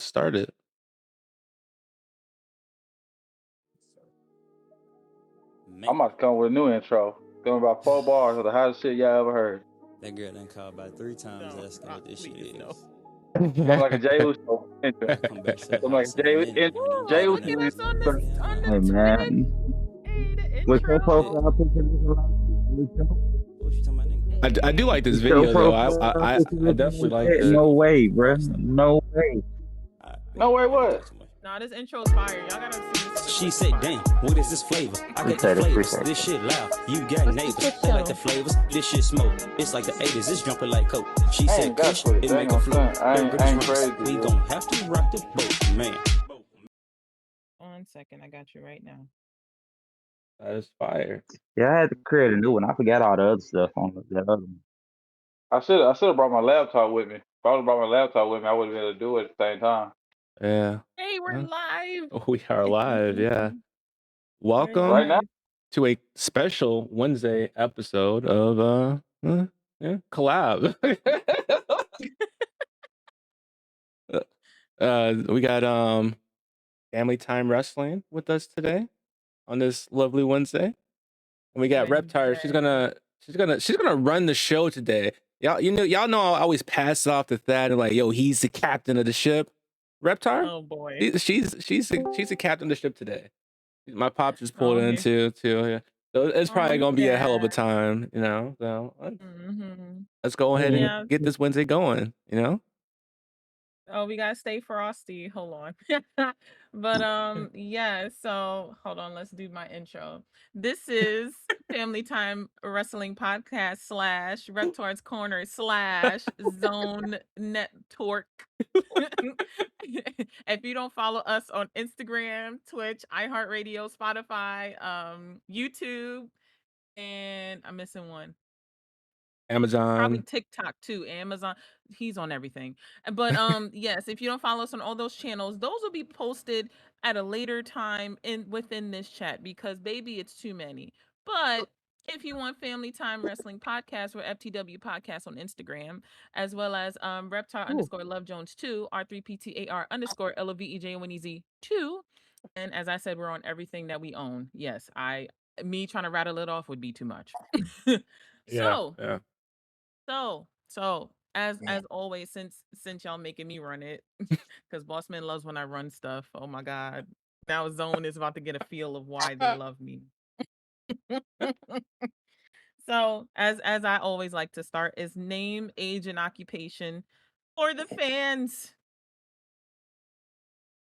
start it. I'm about to come with a new intro. Going about 4 bars of the hottest shit y'all ever heard. That girl done called about 3 times asking what this shit please, is. no. Something like a Jay Uso intro. Come back to the Something house like in a Jay minute. Ooh, Jay look Uso. at us on this Hey man, Hey, the what's your intro. profile picture looking like? What you talking about, nigga? I do like this What's your video though. profile I picture looking definitely like like that? the. No way, bro. No way. No way, what? Nah, this intro is fire. Y'all gotta see this. She said, damn, what is this flavor? I got the Appreciate it, flavors. appreciate This it. shit loud. You got neighbors. They like the flavors. This shit smoke. It's like the 80s. It's jumping like coke. She I said, ain't got Kush, Twitter. it They make ain't a gonna flow. stunt. I ain't crazy. We gon' have to rock the boat, man. 1 second, I got you right now. That is fire. Yeah, I had to create a new one. I forgot all the other stuff on that other one. I should have brought my laptop with me. If I would have brought my laptop with me, I would have been able to do it at the same time. Yeah. Hey, we're live. We are live. Yeah. We're Welcome Right now, live. to a special Wednesday episode of collab. We got Family Time Wrestling with us today on this lovely Wednesday. And we got Reptar. She's gonna run the show today. Y'all know I always pass it off to Thad and like, yo, he's the captain of the ship. Reptar? Oh boy. She's the captain of the ship today. My pops just pulled Okay. in too. Yeah. So it's probably gonna be a hell of a yeah. time, you know. So Mm-hmm. let's go ahead Yeah. and get this Wednesday going, you know. Oh, we gotta stay frosty. Hold on. But yeah, so hold on, let's do my intro. This is Family Time Wrestling Podcast / Reptar's Corner / Zone Network. If you don't follow us on Instagram, Twitch, iHeartRadio, Spotify, YouTube, and I'm missing one. Probably Amazon. TikTok too, Amazon. He's on everything. But yes, if you don't follow us on all those channels, those will be posted at a later time within this chat because baby, it's too many. But if you want Family Time Wrestling Podcast or FTW Podcast on Instagram, as well as Reptar _ Love Jones 2, R3PTAR _ LOVEJ 2. And as I said, we're on everything that we own. Yes, me trying to rattle it off would be too much. So Yeah. So as always, since y'all making me run it, because Bossman loves when I run stuff. Oh my God. Now Zone is about to get a feel of why they love me. So as I always like to start is name, age, and occupation for the fans.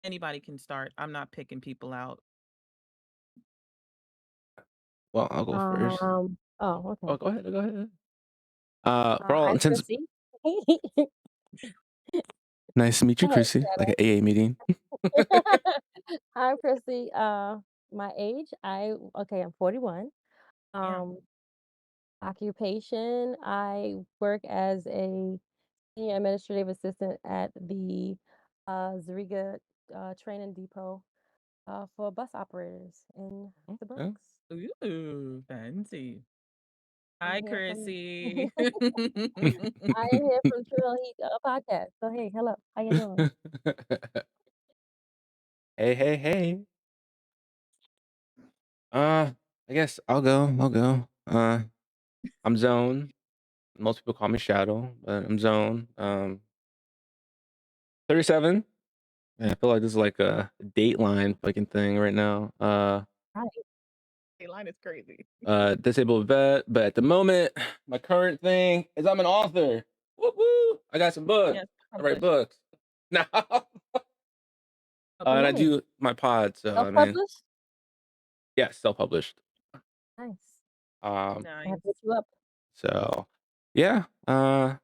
Anybody can start. I'm not picking people out. Well, I'll go first. Oh, Oh, okay. go ahead. For all I'm intents, Chrissy. nice to meet you, Go ahead, Chrissy. Shadow. Like an AA meeting. I'm Chrissy. My age, I'm 41. Yeah. Occupation, I work as a senior administrative assistant at the Zariga training depot for bus operators in the Okay. Bronx. Ooh, fancy. I'm Hi, here from Chrissy. I am here from True No Heat podcast. So hey, hello, how you doing? Hey. I guess I'll go. I'm Zone. Most people call me Shadow, but I'm Zone. 37. Yeah, I feel like this is like a Dateline fucking thing right now. Right. Line is crazy. Disabled vet, but at the moment, my current thing is I'm an author. Woo! I got some books. Yes, I write published. books. No. And I Nice. do my pod, so I mean, Self-published? yeah, self-published. Nice. Nice. I have to look you up. So yeah. Publishing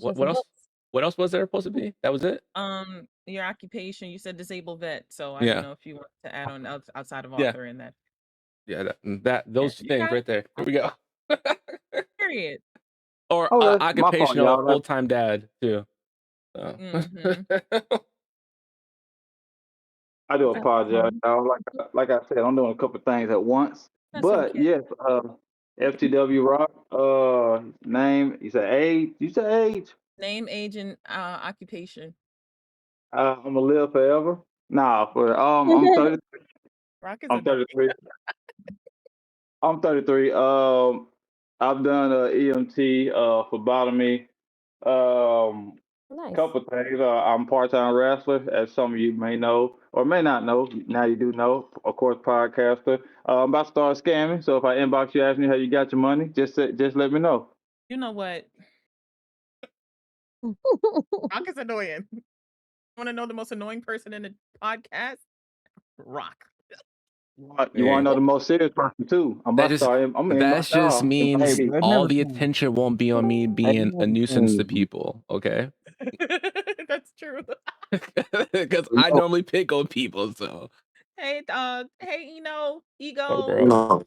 What some else? books. What else was there supposed to be? That was it? Your occupation, you said disabled vet, so I Yeah. didn't know if you want to add on outside of Yeah. author in that. Yeah, those you things got right there. There we go. Period. Or Oh, that's my fault, occupational y'all. full-time dad too. So. I do apologize, y'all. Like I said, I'm doing a couple things at once. That's But okay. yes, FTW Rock. Name. You said age. Name, age, and occupation. I'm gonna live forever. Nah, I'm 30. Rock is I'm annoying. 33. I'm 33. I've done EMT, phlebotomy, Nice. couple things. I'm a part-time wrestler, as some of you may know or may not know. Now you do know. Of course, podcaster. I'm about to start scamming. So if I inbox you, ask me how you got your money, just let me know. You know what? Rock is annoying. Want to know the most annoying person in the podcast? Rock. You want to Hey, know the most serious person too? I'm that about to just start. I'm gonna that inbox just y'all. Hey, means bro, it all never the changed. attention won't be on me It being a never nuisance to changed. people, okay? That's true. Because I No, normally pick on people, so. Hey, Oh, Ego. bro. No,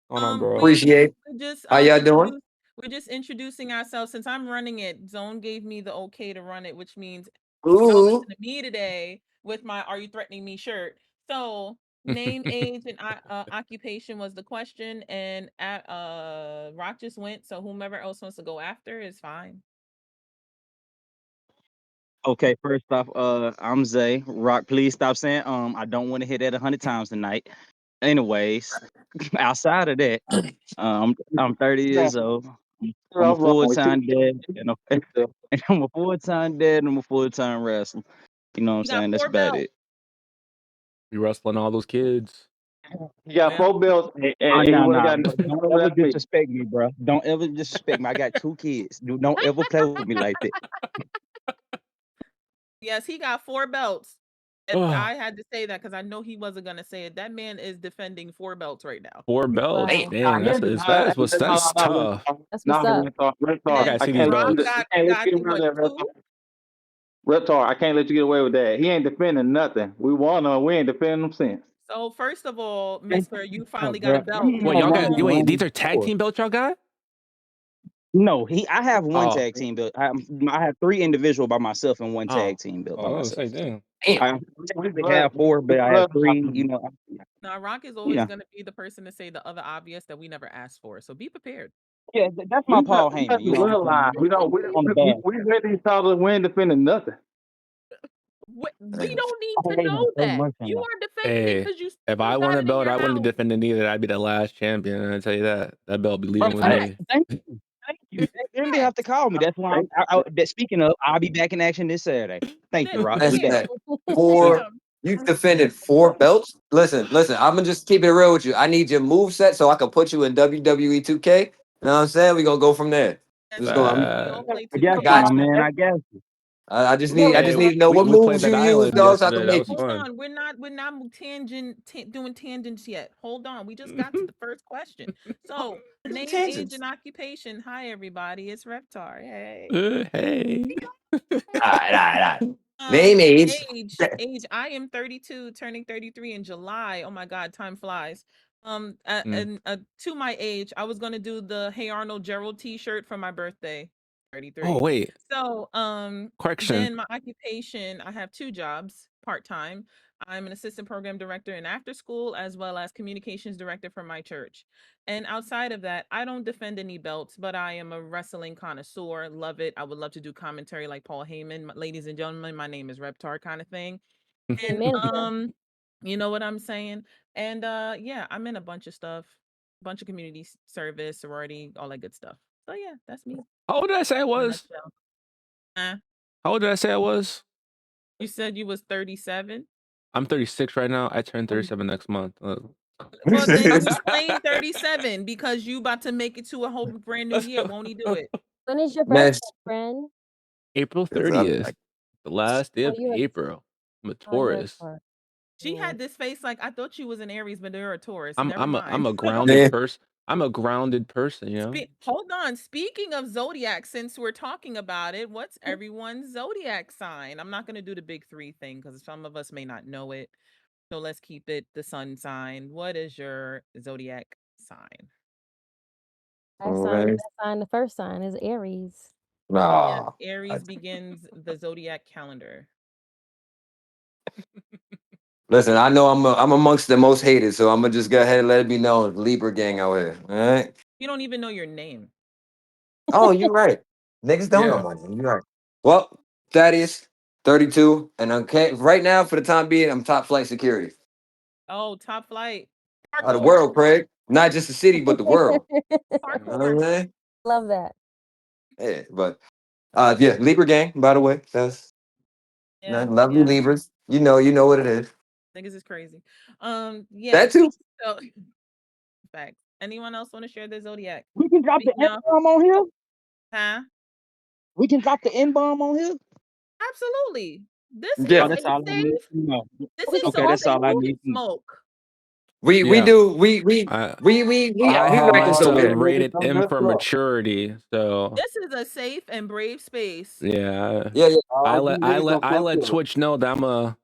Hold on, bro. We appreciate. we're just How y'all doing? introducing ourselves. Since I'm running it, Zone gave me the okay to run it, which means y'all listen Ooh, to me today with my "Are you threatening me?" shirt. So name, age, and occupation was the question, and Rock just went. So whomever else wants to go after is fine. okay, first off, I'm Zay. Rock, please stop saying I don't want to hear that 100 times tonight. Anyways, outside of that, I'm 30 Yeah, years old. I'm a I'm wrong with full-time dad, you. and and I'm a full-time dad, and I'm a full-time wrestler. You know what I'm You got saying? That's 4 about belts. it. You wrestling all those kids. You got Well, 4 belts, Oh and he no, would have no, got no don't better ever than me. disrespect me, bro. Don't ever disrespect me. I got 2 kids. Don't ever play with me like that. yes, he got 4 belts. And Oh, I had to say that because I know he wasn't gonna say it. That man is defending 4 belts right now. 4 belts. damn. Wow. Dang, that's tough. That's what's Nah, up. Red And I Star, then gotta I see these can't let Rock you. belts. I got can't let got you get the away with what, that, Red Star. 2? Red Star, I can't let you get away with that. He ain't defending nothing. We won on. We ain't defending them since. So first of all, Thank Mister, you God, finally got bro. a I belt. don't Wait, know y'all why got you wait, Um, these running are tag for. team belts y'all got? No, I have one Oh, tag team built. I have 3 individual by myself and one oh, tag team built by oh, myself. say damn. Damn. I We technically have blood. 4, We but I have blood. 3. You know, now Rock is you always know, gonna be the person to say the other obvious that we never asked for. So be prepared. yeah, that's my Paul We got Heyman. the You know what I'm bloodline. saying? We don't. On the bad. We read these titles. We ain't defending nothing. We Damn. don't need Paul to Heyman know so that. much in You that. are defending it Hey, because you if I still won got a it in belt, your I wouldn't house. defend it either. I'd be the last champion. I tell you that. That belt be Bro, leaving with Fact. me. thank you. Thank you. Then they have to Facts. call me. That's why speaking of, I'll be back in action this Saturday. Thank you, Then Rock. That's We back. that. bam, Four. bam. You defended 4 belts. Listen. I'm gonna just keep it real with you. I need your move set so I can put you in WWE 2K. You know what I'm saying? We gonna go from there. Yes, Just go. yes. We all Bad. play I guess I 2K. you, got my you. man. I guess you. I Hey, just need to know what we played moves that you use, island dog, so I can yesterday. That make was you. Hold fun. on, we're not doing tangents yet. Hold on, we just got to the first question. So, name, age, Tangents. and occupation. Hi, everybody. It's Reptar. Hey. Hey. All right. Name, age. Age. I am 32, turning 33 in July. Oh my God, time flies. Mm. And to my age, I was gonna do the Hey Arnold Gerald T-shirt for my birthday, Oh 33. wait, So, correction. then my occupation, I have 2 jobs, part-time. I'm an assistant program director in after school as well as communications director for my church. And outside of that, I don't defend any belts, but I am a wrestling connoisseur. Love it. I would love to do commentary like Paul Heyman. Ladies and gentlemen, my name is Reptar kind of thing. And Amen, sir. you know what I'm saying? And yeah, I'm in a bunch of stuff, bunch of community service, sorority, all that good stuff. So yeah, that's me How old did I say I in a was? nutshell. Uh, How old did I say I was? you said you was 37. I'm 36 right now. I turn 37 next month. Well, then you claim 37 because you about to make it to a whole brand new year. Won't he do it? When is your Man, birthday, friend? April I'm 30th, like, the last day Oh, of you're April. I'm a you're a Taurus. Taurus. She had this face like I thought you was an Aries, but you're a Taurus. I'm Never I'm a I'm mind. a grounded man, person. I'm a grounded person, you know. Hold on. Speaking of zodiac, since we're talking about it, what's everyone's zodiac sign? I'm not going to do the big 3 thing because some of us may not know it. So let's keep it the sun sign. What is your zodiac sign? man. That sign, the first sign is Aries. Yes, Nah. Aries begins the zodiac calendar. Listen, I know I'm amongst the most hated, so I'm gonna just go ahead and let it be known, Libra gang out here. All right. You don't even know your name. Oh, you're right. Niggas don't know Yeah. my name. You're right. Well, Thaddeus, 32, and okay, right now for the time being, I'm top flight security Oh, top flight. of the Parkour. world, Craig. Not just the city, but the world. You know what Parkour. I'm saying? Love that. Yeah, but yeah, Libra gang, by the way. That's Yeah, lovely yeah. Libras. You know what it is. Niggas is crazy. That Yes. too. So facts. Anyone else want to share their zodiac? We can drop Speak the N now. bomb on here. Huh? We can drop the N bomb on here. Absolutely. This Yeah. Oh, is that's a all I need safe. to know. This We is can Okay, so smoke that's it all I people too. can need to know. smoke. We Yeah. do I we have practice over a here. rated M for maturity, so This is a safe and brave space. yeah. Yeah, yeah. I let Twitch know that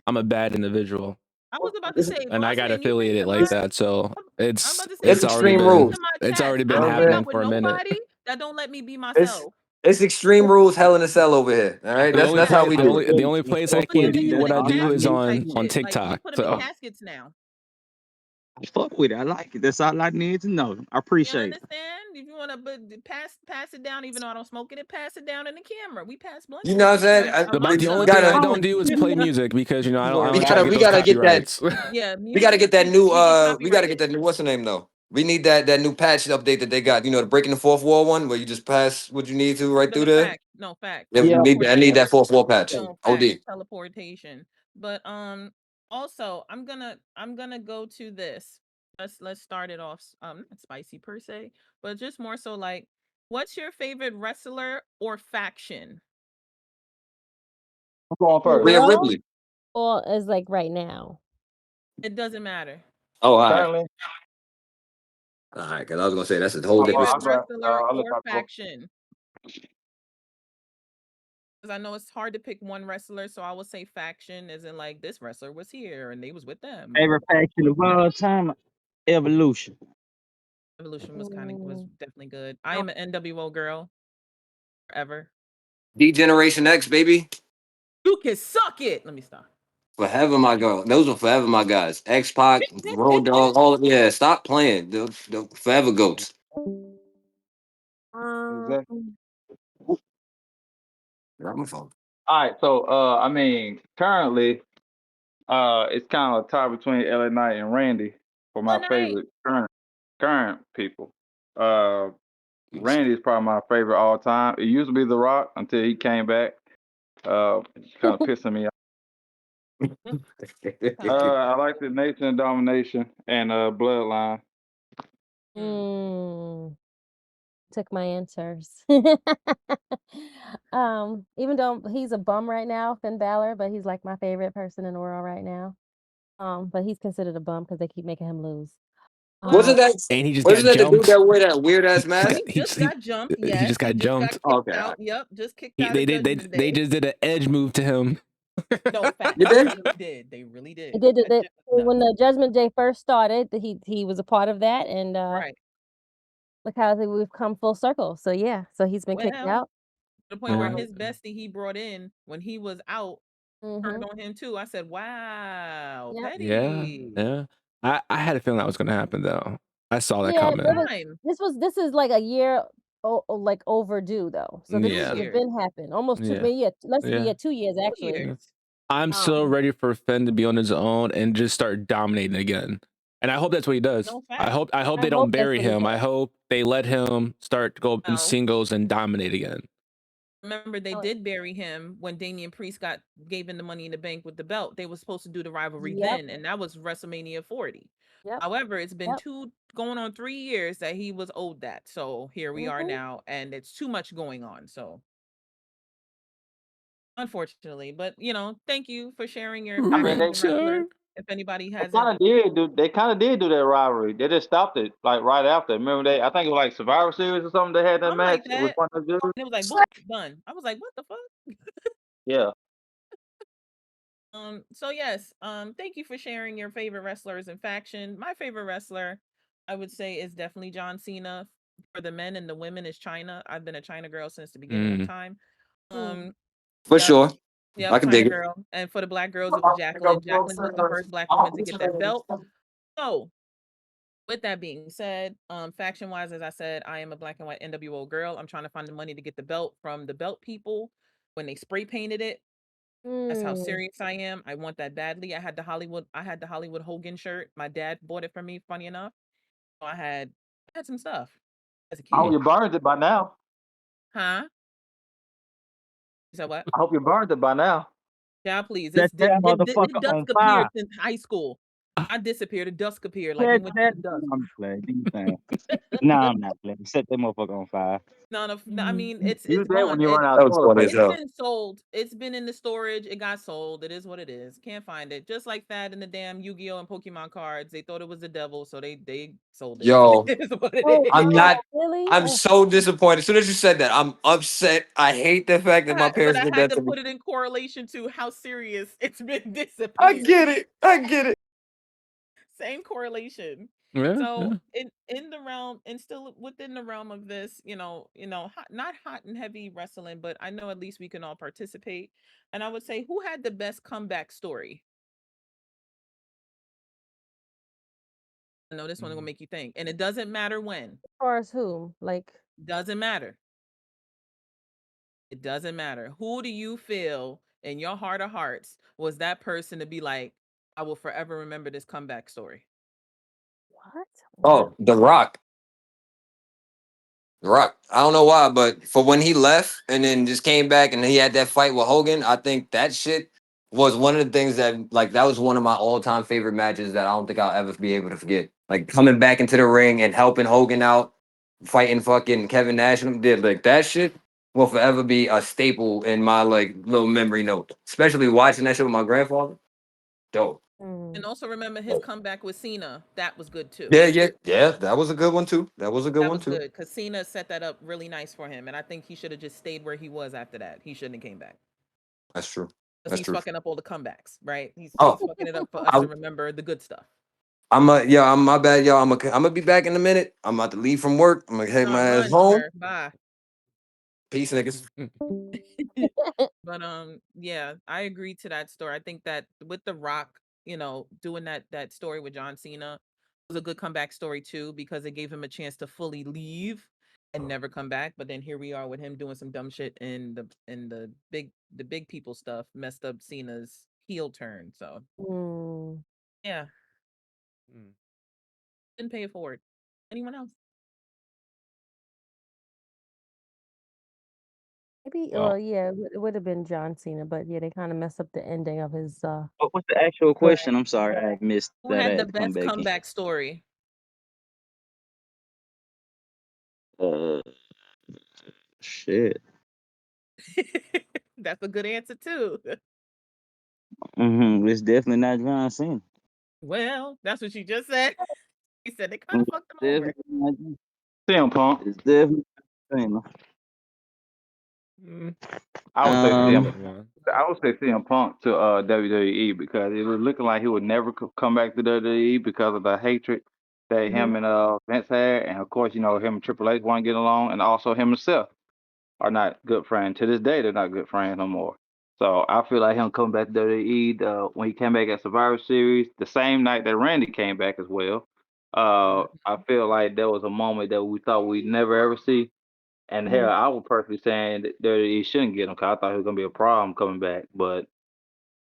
I'm a bad individual, I was about to say, and I boss got man, you came affiliated to like my that. So I'm about to say It's you extreme came rules. to my it's chats. already I been You know don't what I'm hang saying? happening out with for a minute. nobody that don't let me be It's myself. it's extreme rules, hell in a cell over here. All right, The only that's how place we the do only it. the only place I We put can't them in do what I like do is casket type on shit. Like we TikTok. put them in So caskets now. I fuck with it. I like it. That's all I need to know. I You appreciate it. understand? If you want to pass it down, even though I don't smoke it, pass it down in the camera. We pass blunts You in know the what I'm saying? camera. I the love the We only them. thing gotta I don't do is play music because I we don't try to gotta get we those gotta get that copyrights. Yeah, we gotta music get that new we get we gotta get copyrighted. that new what's the name though? We need that new patch update that they got. You know, the breaking the fourth wall one where you just pass what you need to right through The there. fact, no fact, Yeah, Yeah, I need that teleportation. fourth wall patch. No facts, OD. teleportation. But also I'm gonna go to this. Let's start it off not spicy per se, but just more so like what's your favorite wrestler or faction? I'm going In the first. Rhea world Ripley. or is like right now? It doesn't matter. Oh, all right. Currently, All right, because I was gonna say that's a whole different Favorite I'll grab. wrestler I'll let or that go. faction? Because I know it's hard to pick one wrestler, so I would say faction as in like this wrestler was here and they was with them and favorite faction of all time, Evolution. Evolution was Mm, definitely good. I am an NWO girl forever. D Generation X, baby. You can suck it. Let me stop. Forever my girl. Those were forever my guys. X Pac, Road Dog, all yeah, stop playing. The forever goats. Exactly. um, Not my phone. All right. So, I mean, currently, it's kind of a tie between LA Knight and Randy for Good my night. favorite current people. Uh, Randy is probably my favorite all time. It used to be The Rock until he came back. Kind of pissing me off. I like the Nation of Domination and Bloodline. mm, took my answers. Even though he's a bum right now, Finn Balor, but he's like my favorite person in the world right now. But he's considered a bum because they keep making him lose. Wasn't Well, that And he just got wasn't that the dude jumped. that wore that weird ass He mask? got he just got jumped. he Yes, just got he just got jumped. Oh, kicked okay. out. Yep, just kicked He, out of Judgment they Day. just did an edge move to him. No fact. You They did? really did. They really He did. did That shit was nuts. when the Judgment Day first started. He was a part of that, and Right. look how we've come full circle. So yeah, so he's been kicked Well, out. to the point where Yeah. his bestie he brought in when he was out turned Mm-hmm. on him too. I said, "Wow, Yep. Yeah. petty." Yeah. I had a feeling that was gonna happen though. I saw that Yeah, it coming. was. Time. This is like a year, like overdue though. So this 2 should Yeah. have years. been happened almost two, Yeah. maybe less than a Yeah. year, 2 years 2 actually. Yeah. years. I'm so ready for Finn to be on his own and just start dominating again. And I hope that's what he does. No fact. I hope I they don't hope that's bury what he him. I does. hope they let him start to go in Well, singles and dominate again. remember they Oh, did bury him when Damian Priest gave him the money in the bank with the belt. They were supposed to do the rivalry yep, then, and that was WrestleMania 40. yep, However, it's been yep. 2 going on 3 years that he was owed that. So here we are Mm-hmm. now, and it's too much going on. So unfortunately, but thank you for sharing your I mean, faction they and wrestler. Richard. If anybody they hasn't, kind of did do that rivalry. They just stopped it like right after. Remember I think it was like Survivor Series or something. They had that something like match with that, one of the dudes. and it was like boom, done. I was like, what the fuck? Yeah. So yes, thank you for sharing your favorite wrestlers and faction. My favorite wrestler, I would say, is definitely John Cena. For the men and the women is China. I've been a China girl since the beginning of Mm. time. Mm. For Yep, sure. I yep, can China dig it. girl. And for the black girls, it was Jacqueline. Jacqueline was the first black woman to get that belt. So with that being said, faction wise, as I said, I am a black and white NWO girl. I'm trying to find the money to get the belt from the belt people when they spray painted it. That's how Mm. serious I am. I want that badly. I had the Hollywood Hogan shirt. My dad bought it for me, funny enough. So I had some stuff as a I hope kid. you burned it by now. Huh? You said what? I hope you burned it by now. Yeah, please. Set that It motherfucker dusk on appeared fire. since high school. I disappeared. It dusk appeared like he Set went to that. the dusk. No, I'm playing. Do you think? Nah, I'm not playing. Set that motherfucker on fire. No, I mean Use it's that when gone. you run out That of was toilet funny as paper. It's hell. been sold. It's been in the storage. It got sold. It is what it is. Can't find it. Just like that in the damn Yu-Gi-Oh and Pokemon cards. They thought it was the devil, so they sold it. Yo, It is what it Oh I'm is. no, not. really? I'm so disappointed. As soon as you said that, I'm upset. I hate the fact that my But parents I did had that to to me. put it in correlation to how serious it's been I disappeared. get it. I get it. Same correlation. Yeah, So yeah. in the realm and still within the realm of this, not hot and heavy wrestling, but I know at least we can all participate. And I would say, who had the best comeback story? I know this one gonna Mm. make you think, and it doesn't matter when. As far as who? Like, Doesn't matter. It doesn't matter. Who do you feel in your heart of hearts was that person to be like, I will forever remember this comeback story? what? Wow. Oh, The Rock. The Rock. I don't know why, but for when he left and then just came back and he had that fight with Hogan, I think that shit was one of the things that like that was one of my all-time favorite matches that I don't think I'll ever be able to forget. Like coming back into the ring and helping Hogan out, fighting fucking Kevin Nash and them did like that shit will forever be a staple in my like little memory note. Especially watching that shit with my grandfather. Dope. And Mm. also remember his Dope. comeback with Cena. That was good too. Yeah, yeah, yeah. That was a good one too. That was a good That one was too. good because Cena set that up really nice for him, and I think he should have just stayed where he was after that. He shouldn't have came back That's true. because That's he's true. fucking up all the comebacks, right? He's Oh, fucking it up for us I, to remember the good stuff. I'm my bad, y'all. I'm gonna be back in a minute. I'm about to leave from work. I'm gonna head Not my ass run, home. sir. Bye. Peace, niggas. But yeah, I agree to that story. I think that with The Rock, doing that story with John Cena was a good comeback story too, because it gave him a chance to fully leave and never come back. But then here we are with him doing some dumb shit in the big people stuff, messed up Cena's heel turn. So Mm. yeah, Mm. didn't pay it forward. Anyone else? Maybe, Well, yeah, it would have been John Cena, but yeah, they kind of messed up the ending of his What's the actual run. question? I'm sorry, I missed Who that. I had the had to come best back in. comeback story? Uh, shit. That's a good answer too. It's definitely not John Cena. Well, that's what you just said. He said they kind of It's fucked him over. definitely not John. CM Punk. It's definitely not Cena. mm, I would say that's a CM. Um, good one. I would say CM Punk to WWE because it was looking like he would never come back to WWE because of the hatred that Mhm. him and Vince had, and of course him and Triple H want to get along, and also him himself are not good friends. To this day, they're not good friends no more. So I feel like him coming back to WWE when he came back at Survivor Series, the same night that Randy came back as well. I feel like there was a moment that we thought we'd never ever see. And hell, Mhm. I was personally saying that WWE shouldn't get him because I thought he was gonna be a problem coming back. But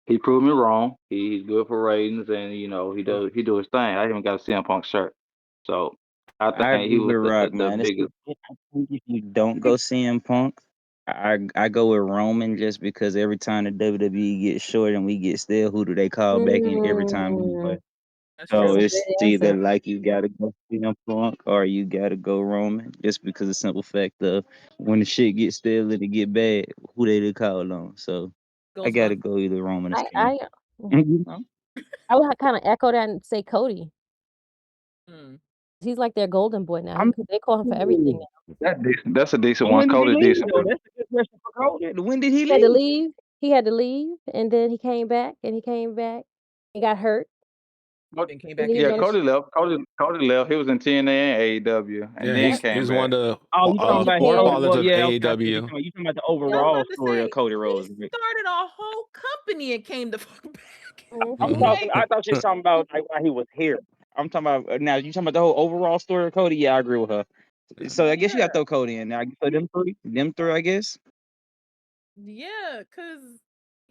he proved me wrong. He's good for ratings, and he do his thing. I even got a CM Punk shirt. So I I think he agree was with the Rock, the man. biggest. I think if you don't go CM Punk, I go with Roman just because every time the WWE gets short and we get stale, who do they call back in every time anyway? Mm. That's That's So a true. it's good either answer. like you gotta go CM Punk or you gotta go Roman, just because of the simple fact of when the shit gets stale and it get bad, who they call on. So I Goes gotta both. go either Roman or I CM. I And you know, I would kind of echo that and say Cody. Mm. He's like their golden boy now. I'm They call him for everything now. That's decent. That's a decent one. when did he Cody's leave decent though? too. That's a good question for Cody. When did he He had to leave? leave. He had to leave, and then he came back, and he came back. He got hurt. Then came Then back he Yeah, again. managed. Cody left. Cody left. He was in TNA and AEW, and Yeah, then Yep. came he's back. one of Oh, the you And talking he about Cody? became. forefathers Well, of yeah, okay. I see AEW. you talking about the I was Yep. overall about to story of say Cody he Rhodes. Right? started a whole company and came the fuck back. I'm Mhm. talking. I thought you was talking about like why he was here. I'm talking about now. You talking about the whole overall story of Cody? Yeah, I agree with her. So I guess you got to Yeah, throw Cody in now. So them three, I guess. yeah, cause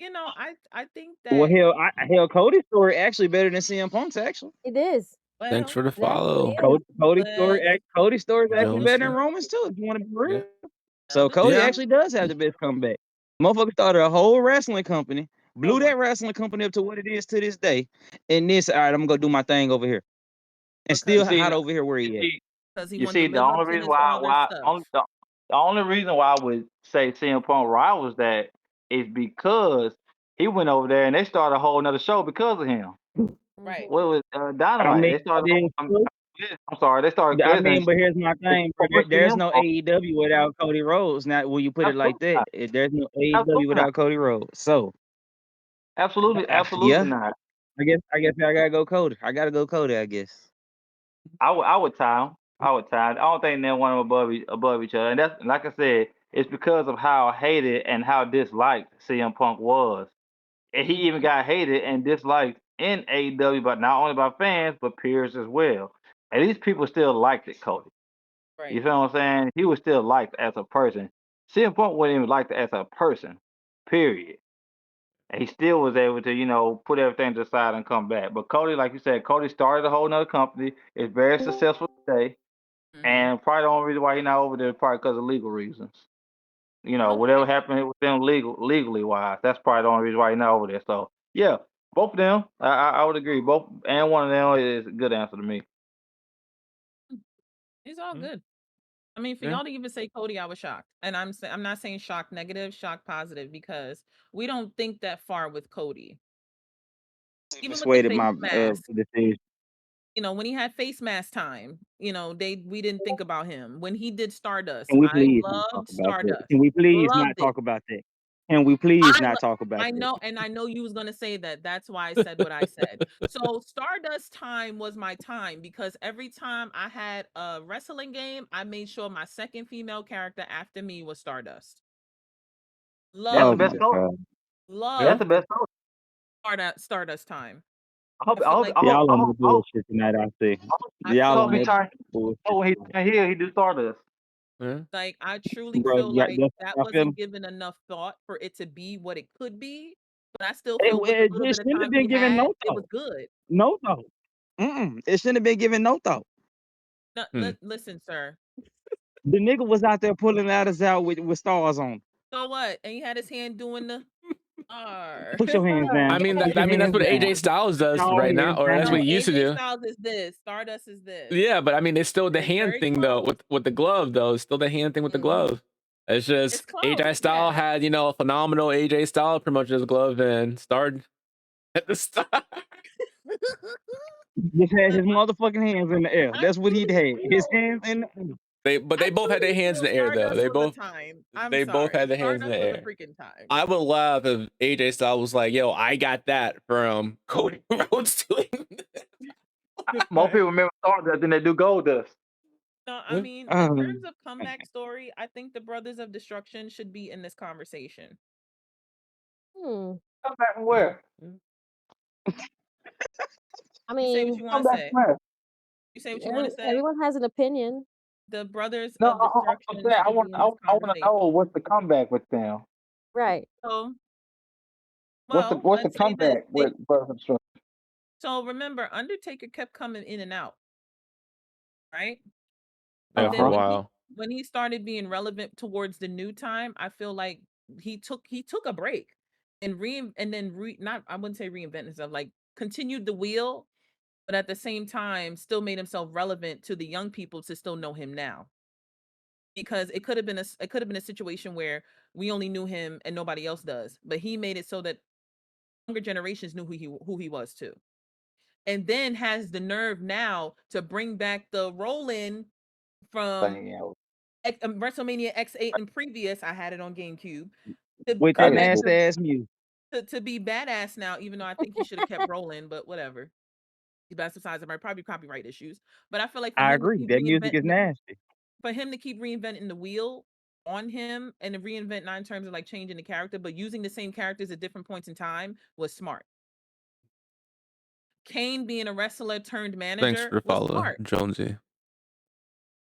I think Well, that hell, Cody's story actually better than CM Punk's actually. It is. Thanks well, for the It actually follow, is. Cody's story is actually better than Jonesy. Roman's too. If you want to be real. Yeah. So that is Cody Yeah. actually does have the best comeback. Motherfucker started a whole wrestling company, blew Oh my- that wrestling company up to what it is to this day. And this, all right, I'm gonna go do my thing over here, and still because See, hot over here where you he at. see, because he you wanted see, to the live up only to reason his father's stuff. the only reason why I would say CM Punk rivals that is because he went over there and they started a whole another show because of him. Right. What was I Dynamite? mean, They started. that is true. I'm sorry, they started I Quiz mean, and but here's my thing, bro. before There's CM no Punk. AEW without Cody Rhodes. Now, will you put it like Absolutely that? not. There's no AEW Absolutely not. without Cody Rhodes. So, Absolutely, absolutely yeah, not. I guess I gotta go Cody. I gotta go Cody. I guess. I would tie them. I would tie 'em. I don't think they're one of them above each other. And that's like I said, it's because of how hated and how disliked CM Punk was. And he even got hated and disliked in AEW, but not only by fans, but peers as well. And these people still liked it, Cody. You Right. feel what I'm saying? He was still liked as a person. CM Punk wasn't even liked as a person, period. And he still was able to, put everything to the side and come back. But Cody, like you said, Cody started a whole nother company. It's very successful today. Mm-hmm. And probably the only reason why he's not over there is probably because of legal reasons. Okay. Whatever happened with them legally wise, that's probably the only reason why he's not over there. So yeah, both of them, I would agree. Both and one of them is a good answer to me. It's all Mm, good. I mean, for Yeah. y'all to even say Cody, I was shocked, and I'm not saying shock negative, shock positive, because we don't think that far with Cody. Even with the Persuaded face my mask, decision. when he had face mask time, we didn't think about him. When he did Stardust, Can we I please not talk loved about that? Stardust, Can we please not loved it. talk about that? Can we please not talk about I that? know, and I know you was gonna say that. That's why I said what I said. So Stardust time was my time because every time I had a wrestling game, I made sure my second female character after me was Stardust. That's the Oh Loved, my best coach. god, That's Yeah. the loved best coach. Stardust time. I hope, I I feel hope, like I hope, y'all I on hope, that I hope, bullshit tonight. I see. I Y'all feel hope on he that like turn. bullshit Oh, when he tonight, turn here, he do Stardust. Yeah. I truly bro. feel Yeah, like that's that I feel. wasn't given enough thought for it to be what it could be. But I still It, feel with the it, little it bit of shouldn't have time been he given had, no it was thought. good. No thought. It shouldn't have been given no thought. No, Hmm. listen, sir. The nigga was out there pulling ladders out with stars on. So what? And he had his hand doing the R. Put your hands I down. mean, Put your that's hands what down. AJ Styles Put does your right now, hands or that's what No, down. he used to AJ do. Styles is this. Stardust is this. Yeah, but I mean, it's still the It's hand very thing though, close. with the glove though. It's still the hand thing with the Hmm. glove. It's It's just close. AJ Styles Yeah. had a phenomenal AJ Styles promotion as glove and started at the start. Just had But his motherfucking hands in the air. I That's what he truly had. His feel, hands in the air. They I both had their truly hands in feel the air though. Stardust was a time. I'm They both sorry. had their hands in Stardust the was a air. freaking time. I would laugh if AJ Styles was like, "Yo, I got that from Cody Rhodes doing More people remember Stardust than they do Goldust. No, I this." mean, in Um, terms of comeback story, I think the Brothers of Destruction should be in this conversation. Hmm. Come back from where? I You say what mean, you Come want to back say. from where? You say what you want to say. everyone has an opinion. The Brothers No, of I'm Destruction saying should be in this I want to conversation. know what's the comeback with them. Right. So, What's the let's say this. comeback with Brothers of So remember, Undertaker kept coming in and out, right? Yeah, And for then a Uh-huh. when he started being relevant towards the new time, I feel like he took a break and not, I wouldn't say reinvent himself, like continued the wheel, but at the same time still made himself relevant to the young people to still know him now. Because it could have been a situation where we only knew him and nobody else does, but he made it so that younger generations knew who he was too. And then has the nerve now to bring back the Roland from Thing, yeah. WrestleMania X8 and previous. I had it on GameCube to with I that come didn't back do nasty ass music. to be badass now, even though I think he should have kept rolling, but whatever. He's bad size of probably copyright issues. But I feel like I agree. That music is nasty. for him to keep reinventing the wheel on him and to reinvent not in terms of like changing the character, but using the same characters at different points in time was smart. Kane being a wrestler turned Thanks manager for the was follow, smart. Jonesy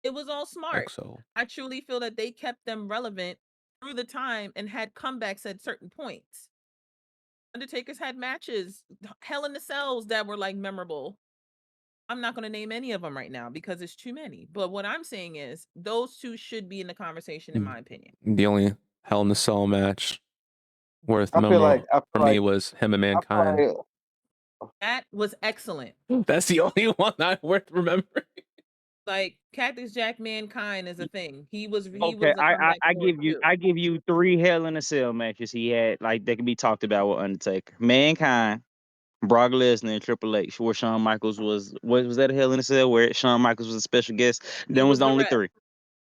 It was all smart. XO. I truly feel that they kept them relevant through the time and had comebacks at certain points. Undertaker's had matches, Hell in the Cells that were like memorable. I'm not going to name any of them right now because it's too many. But what I'm saying is those two should be in the conversation, in my opinion. The only Hell in the Cell match worth I feel like for me was him and I feel Mankind. like That was excellent. That's the only one I worth remembering. Like Cactus Jack Mankind is a thing. He was Okay, a comeback force too. I give you 3 Hell in a Cell matches he had, like that can be talked about with Undertaker. Mankind, Brock Lesnar, and Triple H, where Shawn Michaels was that a Hell in a Cell where Shawn Michaels was a special guest? He Them was was the the only rep. 3.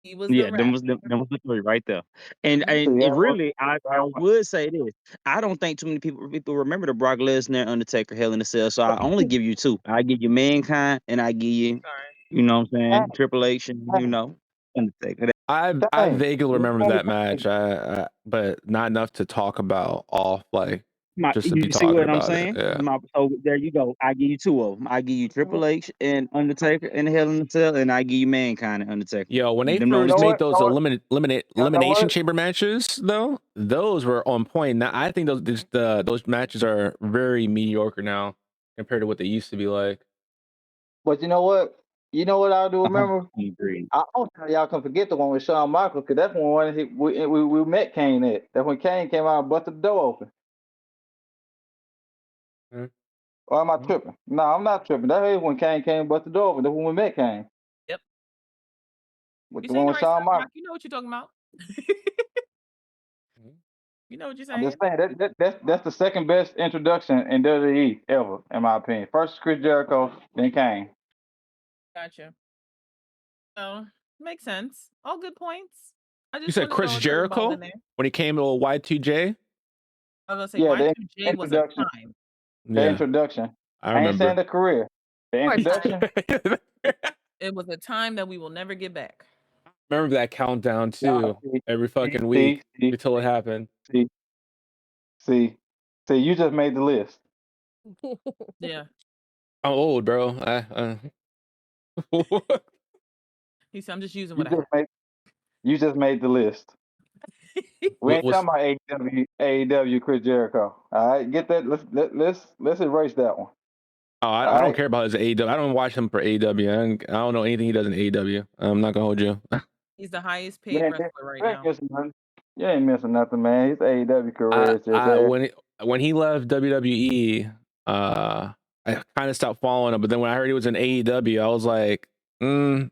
He was the Yeah, rep. them was the 3 right there. And Mhm. and see, it really, I would say this. I don't think too many people remember the Brock Lesnar Undertaker Hell in a Cell, so I only give you 2. I give you Mankind, and I give you, Sorry. you know what I'm hey, saying, Triple H, and Undertaker. I hey, vaguely you remember know that match, but not enough to talk about off, like just to be You see talking what I'm about it. saying? Yeah. So there you go. I give you 2 of them. I give you Triple H and Undertaker and Hell in a Cell, and I give you Mankind and Undertaker. Yo, when they Them the you only first know 3. made what? those You know elimination what? chamber matches, though, those were on point. Now I think those matches are very mediocre now compared to what they used to be like. But you know what? You know what I do remember? I agree. I don't know how y'all can forget the one with Shawn Michaels because that's one we met Kane at. That's when Kane came out and busted the door open. Mhm. Or am I tripping? No, I'm not tripping. That is when Kane came and busted the door open. That's when we met Kane. Yep. With You the saying one the with right Shawn stuff, Michaels. Rock. You know what you're talking about. Mhm. You know what you're I'm just saying. saying that's the second best introduction in WWE ever, in my opinion. First Chris Jericho, then Kane. Gotcha. Oh, makes sense. All good points. I You just said want to Chris throw a curveball in Jericho there. when he came to Y2J? I was gonna say Yeah, the Y2J was a introduction. time. The Yeah, introduction. I I ain't saying remember. the career. The Of course not. introduction. It was a time that we will never get back. Remember that countdown Nah, too, every fucking week until it happened. see, see, see. You just made the list. Yeah. I'm old, bro. He said, I'm just using You what I just have. made. You just made the list. We what ain't was talking about AEW Chris Jericho. All right, get that. Let's erase that one. I All don't right. care about his AEW. I don't watch him for AEW. I don't know anything he does in AEW. I'm not gonna hold you. He's the highest You paid ain't, wrestler right you ain't now. missing nothing. You ain't missing nothing, man. His AEW career is just I when he left WWE, I kind of stopped following him. But then when I heard he was in AEW, I was like, mm.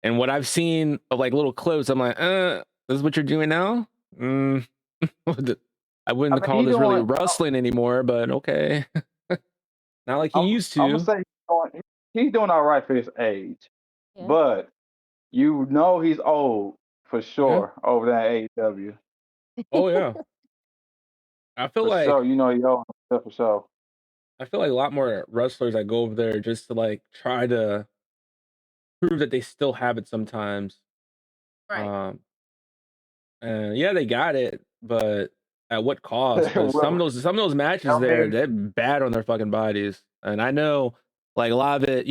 And what I've seen of like little clips, I'm like, this is what you're doing now. Mm. I I wouldn't mean, call this really wrestling anymore, but okay. Not like he used I'm gonna to. say he's doing all right for his age, Yeah. but you know he's old for Yeah. sure over there at AEW. Oh yeah. I feel For like sure, you know he's old for sure. a lot more wrestlers that go over there just to like try to prove that they still have it sometimes. Right. Um, and yeah, they got it, but at what cost? Because Well, some of those matches I there, mean, they're bad on their fucking bodies. And I know, like a lot of it,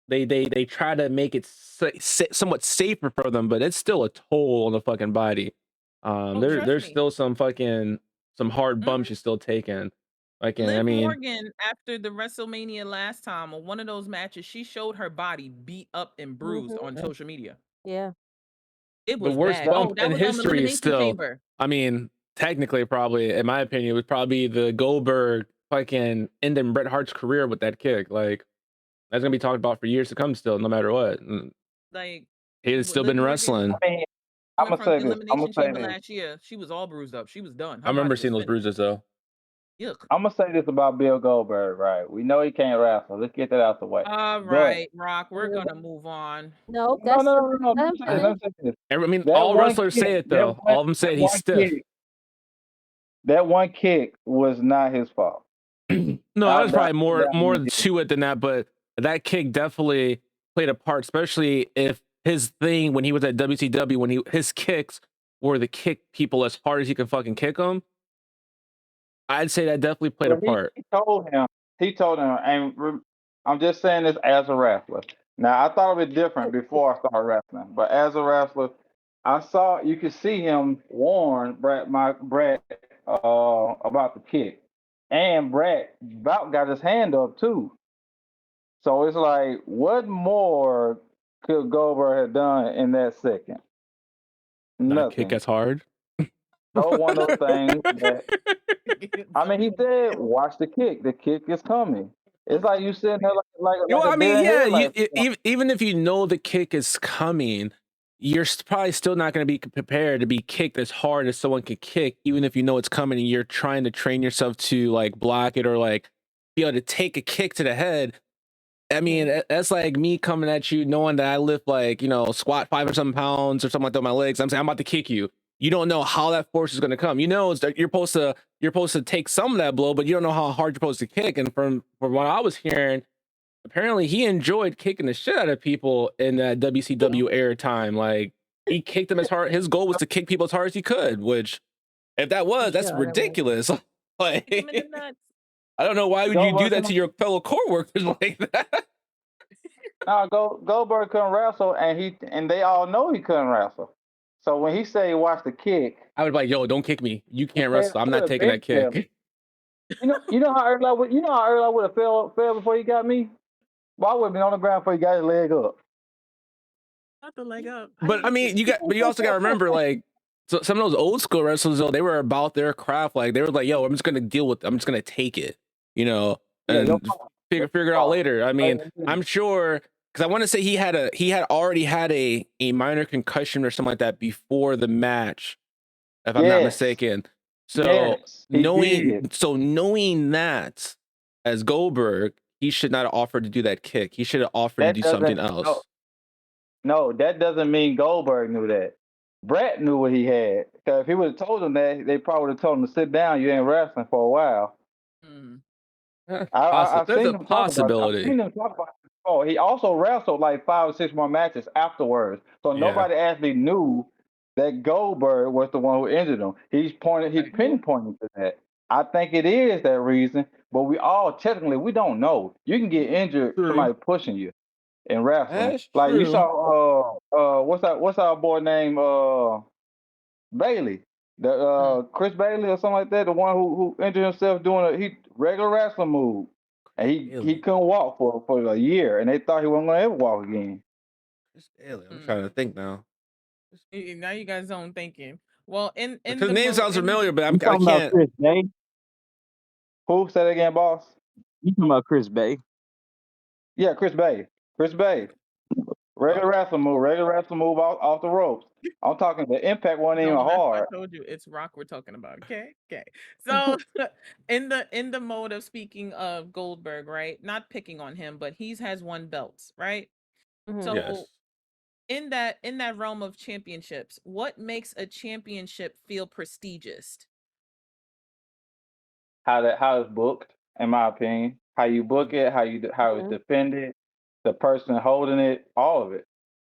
they try to make it somewhat safer for them, but it's still a toll on the fucking body. Oh, trust There's me. still some hard Mhm. bumps you're still taking. Like, I Liv mean, Morgan, after the WrestleMania last time, on one of those matches, she showed her body beat up and bruised on yeah, social media. Yeah. It the was worst bad. bump Oh, that in was history is Elimination still. Chamber. I mean, technically, probably in my opinion, it would probably be the Goldberg fucking ending Bret Hart's career with that kick. Like that's gonna be talked about for years to come, still, no matter what. And Like, he had with still Liv been Morgan wrestling. I mean, I'm coming gonna from say the this. I'm gonna Elimination say Chamber this. last year, she was all bruised up. She was done. I Her remember body was seeing those finished. bruises though. Yuck. I'm gonna say this about Bill Goldberg, right? We know he can't wrestle. Let's get that out the way. All But right, Rock, we're Mhm. gonna move on. No, no, that's no, the no, no, no. let Let him me say this. finish. Let me say this. I mean, That all one wrestlers kick, say it though. All of them say he's stiff. that one kick was not his fault. No, that was Not probably that more one kick. to it than that, but that kick definitely played a part, especially if his thing when he was at WCW, when his kicks were to kick people as hard as he could fucking kick them. I'd say that definitely played a Well, part. he told him, I'm just saying this as a wrestler. Now, I thought of it different before I started wrestling, but as a wrestler, you could see him warn Brett about the kick, and Brett about got his hand up too. So it's like, what more could Goldberg have done in that second? Not kick Nothing. as hard. So one of those things that I mean, he said, "Watch the kick. The kick is coming." It's like you sitting there You know, like I a mean, deer in yeah, you, headlights. even if you know the kick is coming, you're probably still not going to be prepared to be kicked as hard as someone could kick, even if you know it's coming and you're trying to train yourself to like block it or like be able to take a kick to the head. I mean, that's like me coming at you knowing that I lift like, you know, squat 5 or something pounds or something like that on my legs. I'm saying I'm about to kick you. You don't know how that force is going to come. You know, it's that you're supposed to take some of that blow, but you don't know how hard you're supposed to kick. And from what I was hearing, apparently he enjoyed kicking the shit out of people in that WCW air time. Like he kicked them as hard. His goal was to kick people as hard as he could, which if that's Sure, that was. ridiculous. Kick him in the Like nuts. I don't know why would you do Goldberg that to couldn't, your fellow coworkers like that. Goldberg couldn't wrestle, and they all know he couldn't wrestle. So when he say watch the kick, I would be like, yo, don't kick me. You can't man, wrestle. I I'm would not have taking been that there. kick. You know how early I would have fell before he got me. Well, I would have been on the ground before he got his leg up. Not the leg up. But I mean, you also got to remember, like, so some of those old school wrestlers, though, they were about their craft. Like, they were like, yo, I'm just gonna deal with it. I'm just gonna take it, you know, Yeah, your and fault. figure it out later. I mean, I'm sure because I want to say he had already had a minor concussion or something like that before the match, if I'm not Yes, mistaken. So yes, he did. knowing that as Goldberg, he should not have offered to do that kick. He should have offered to That do something doesn't else. no, that doesn't mean Goldberg knew that. Brett knew what he had. Because if he would have told him that, they probably would have told him to sit down. You ain't wrestling for a while. Mm. I've There's seen a them talk about it. I've possibility. seen them talk about it. Oh, he also wrestled like 5 or 6 more matches afterwards. So Yeah. nobody actually knew that Goldberg was the one who injured him. He's pinpointing to that. I think it is that reason, but we all technically we don't know. You can get injured True. somebody pushing you in wrestling. That's Like you true. saw what's our boy name Bailey. The Chris Bailey or something like that, the one who injured himself doing a regular wrestling move. And he couldn't walk for a year, and they thought he wasn't gonna ever walk again. Chris Bailey. I'm trying to think now. Now you guys own thinking. Well, in Because the name sounds familiar, but You I talking about can't. Chris Bay? Who said it again, boss? You talking about Chris Bay? Yeah, Chris Bay. Chris Bay. Regular wrestling move off the ropes. I'm talking the impact wasn't even No, that's why hard. I told you it's Rock we're talking about. Okay. So in the mode of speaking of Goldberg, right? Not picking on him, but he's has won belts, right? So Yes. in that realm of championships, what makes a championship feel prestigious? How it's booked, in my opinion. How you book it, how it's defended, the person holding it, all of it.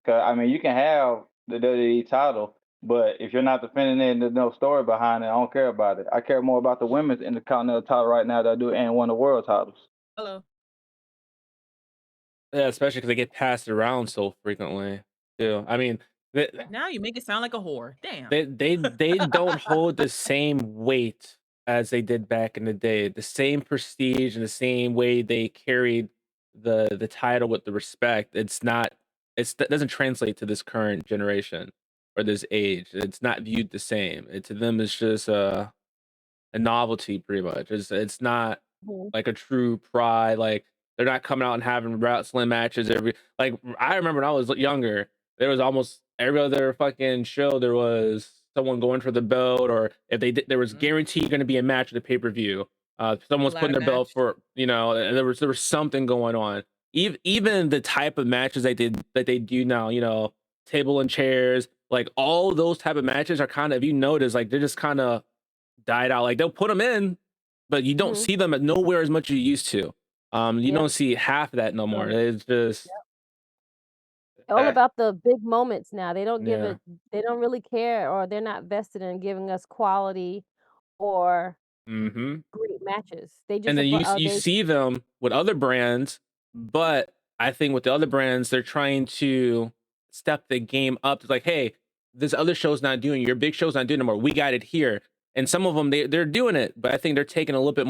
Cause I mean, you can have the WWE title, but if you're not defending it and there's no story behind it, I don't care about it. I care more about the women's Intercontinental title right now that I do and one of the world titles. Hello. Yeah, especially because they get passed around so frequently. Too. I mean, Now you make it sound like a whore. Damn. they don't hold the same weight as they did back in the day. The same prestige and the same way they carried the title with the respect. That doesn't translate to this current generation or this age. It's not viewed the same. To them, it's just a novelty, pretty much. It's not like a true pride. Like they're not coming out and having wrestling matches every. Like I remember when I was younger, there was almost every other fucking show. There was someone going for the belt, or if they did, there was guaranteed going to be a match at the pay per view. Someone's putting their belt for there was something going on. Even the type of matches that they do now, table and chairs, like all those type of matches are kind of, if you notice, like they're just kind of died out. Like they'll put them in, but you don't see them at nowhere as much as you used to. You don't see half of that no more. It's just all about the big moments now. They don't give Yeah. it. They don't really care, or they're not vested in giving us quality or great matches. They just And then you they see them with other brands, but I think with the other brands, they're trying to step the game up. It's like, hey, this other show's not doing, your big show's not doing anymore. We got it here. and some of them they're doing it, but I think they're taking a little bit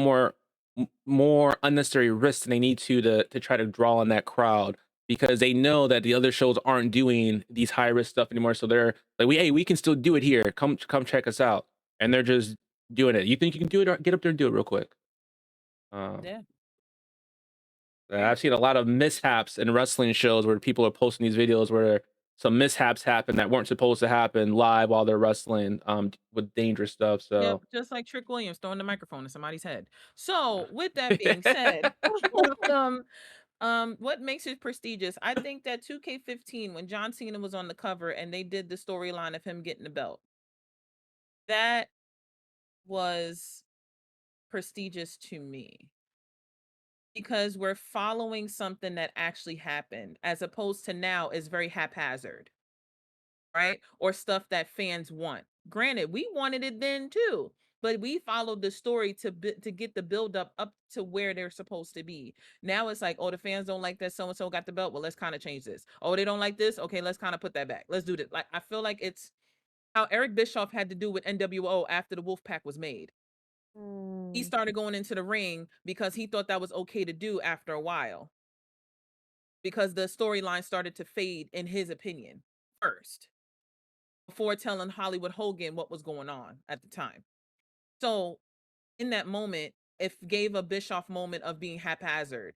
more unnecessary risks than they need to try to draw on that crowd because they know that the other shows aren't doing these high risk stuff anymore. So they're like, we can still do it here. Come check us out, and they're just doing it. You think you can do it? Or get up there and do it real quick. Yeah. I've seen a lot of mishaps in wrestling shows where people are posting these videos where some mishaps happen that weren't supposed to happen live while they're wrestling with dangerous stuff. Yep, So just like Trick Williams throwing the microphone in somebody's head. So, with that being said, um, what makes it prestigious? I think that 2K15, when John Cena was on the cover and they did the storyline of him getting the belt, that was prestigious to me because we're following something that actually happened, as opposed to now is very haphazard, right? Or stuff that fans want. Granted, we wanted it then too, but we followed the story to get the build up to where they're supposed to be. Now it's like, oh, the fans don't like that so and so got the belt. Well, let's kind of change this. Oh, they don't like this. Okay, let's kind of put that back. Let's do this. Like I feel like it's how Eric Bischoff had to do with NWO after the Wolfpack was made. He started going into the ring because he thought that was okay to do after a while because the storyline started to fade in his opinion first before telling Hollywood Hogan what was going on at the time. So in that moment, if gave a Bischoff moment of being haphazard,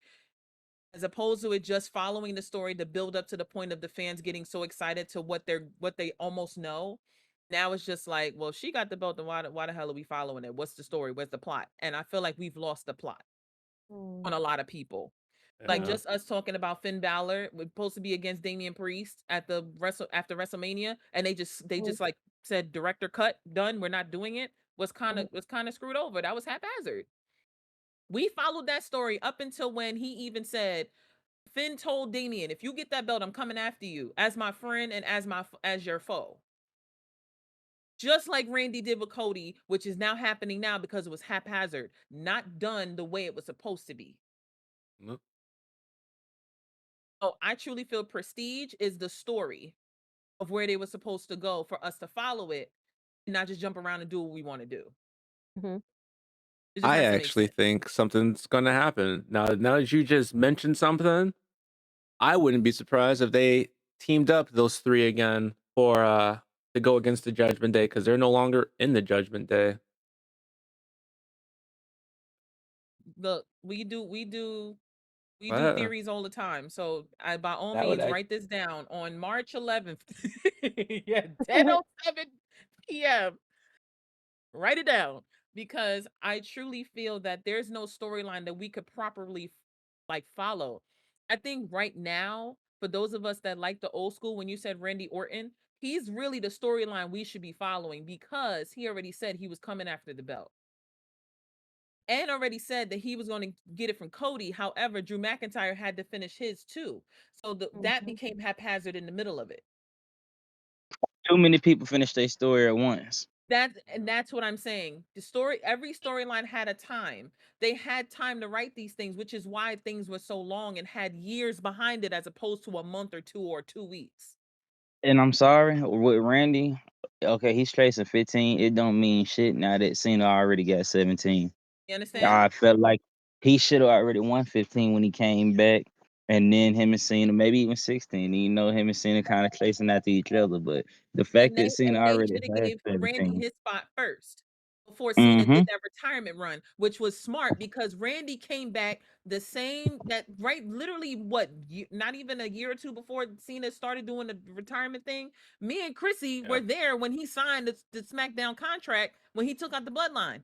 as opposed to it just following the story to build up to the point of the fans getting so excited to what they almost know. Now it's just like, well, she got the belt, then why the hell are we following it? What's the story? Where's the plot? And I feel like we've lost the plot on a lot of people. Like yeah. just us talking about Finn Balor was supposed to be against Damian Priest at the after WrestleMania, and they just like said director cut done. We're not doing it. Was kind of screwed over. That was haphazard. We followed that story up until when he even said Finn told Damian, "If you get that belt, I'm coming after you as my friend and as your foe." Just like Randy did with Cody, which is now happening now because it was haphazard, not done the way it was supposed to be. Nope. So I truly feel Prestige is the story of where they were supposed to go for us to follow it and not just jump around and do what we want to do. Mm-hmm. It just I has to make actually sense. think something's gonna happen. Now that you just mentioned something, I wouldn't be surprised if they teamed up those three again for to go against the Judgment Day because they're no longer in the Judgment Day. Look, we do But theories all the time. So I by all that would means act write this down on March 11th. Yeah, 10:07 p.m. Write it down because I truly feel that there's no storyline that we could properly like follow. I think right now, for those of us that like the old school, when you said Randy Orton, he's really the storyline we should be following because he already said he was coming after the belt and already said that he was going to get it from Cody. However, Drew McIntyre had to finish his too. So that Mm-hmm. became haphazard in the middle of it. Too many people finish their story at once. That's what I'm saying. Every storyline had a time. They had time to write these things, which is why things were so long and had years behind it as opposed to a month or 2 weeks. And I'm sorry with Randy. Okay, he's chasing 15. It don't mean shit now that Cena already got 17. You understand? I felt like he should have already won 15 when he came back, and then him and Cena, maybe even 16. You know, him and Cena kind of chasing after each other. But the fact that Cena And they already should have has gave Randy 17. his spot first before Cena Mm-hmm. did that retirement run, which was smart because Randy came back the same that right literally not even a year or two before Cena started doing the retirement thing. Me and Chrissy yeah. were there when he signed the SmackDown contract when he took out the bloodline.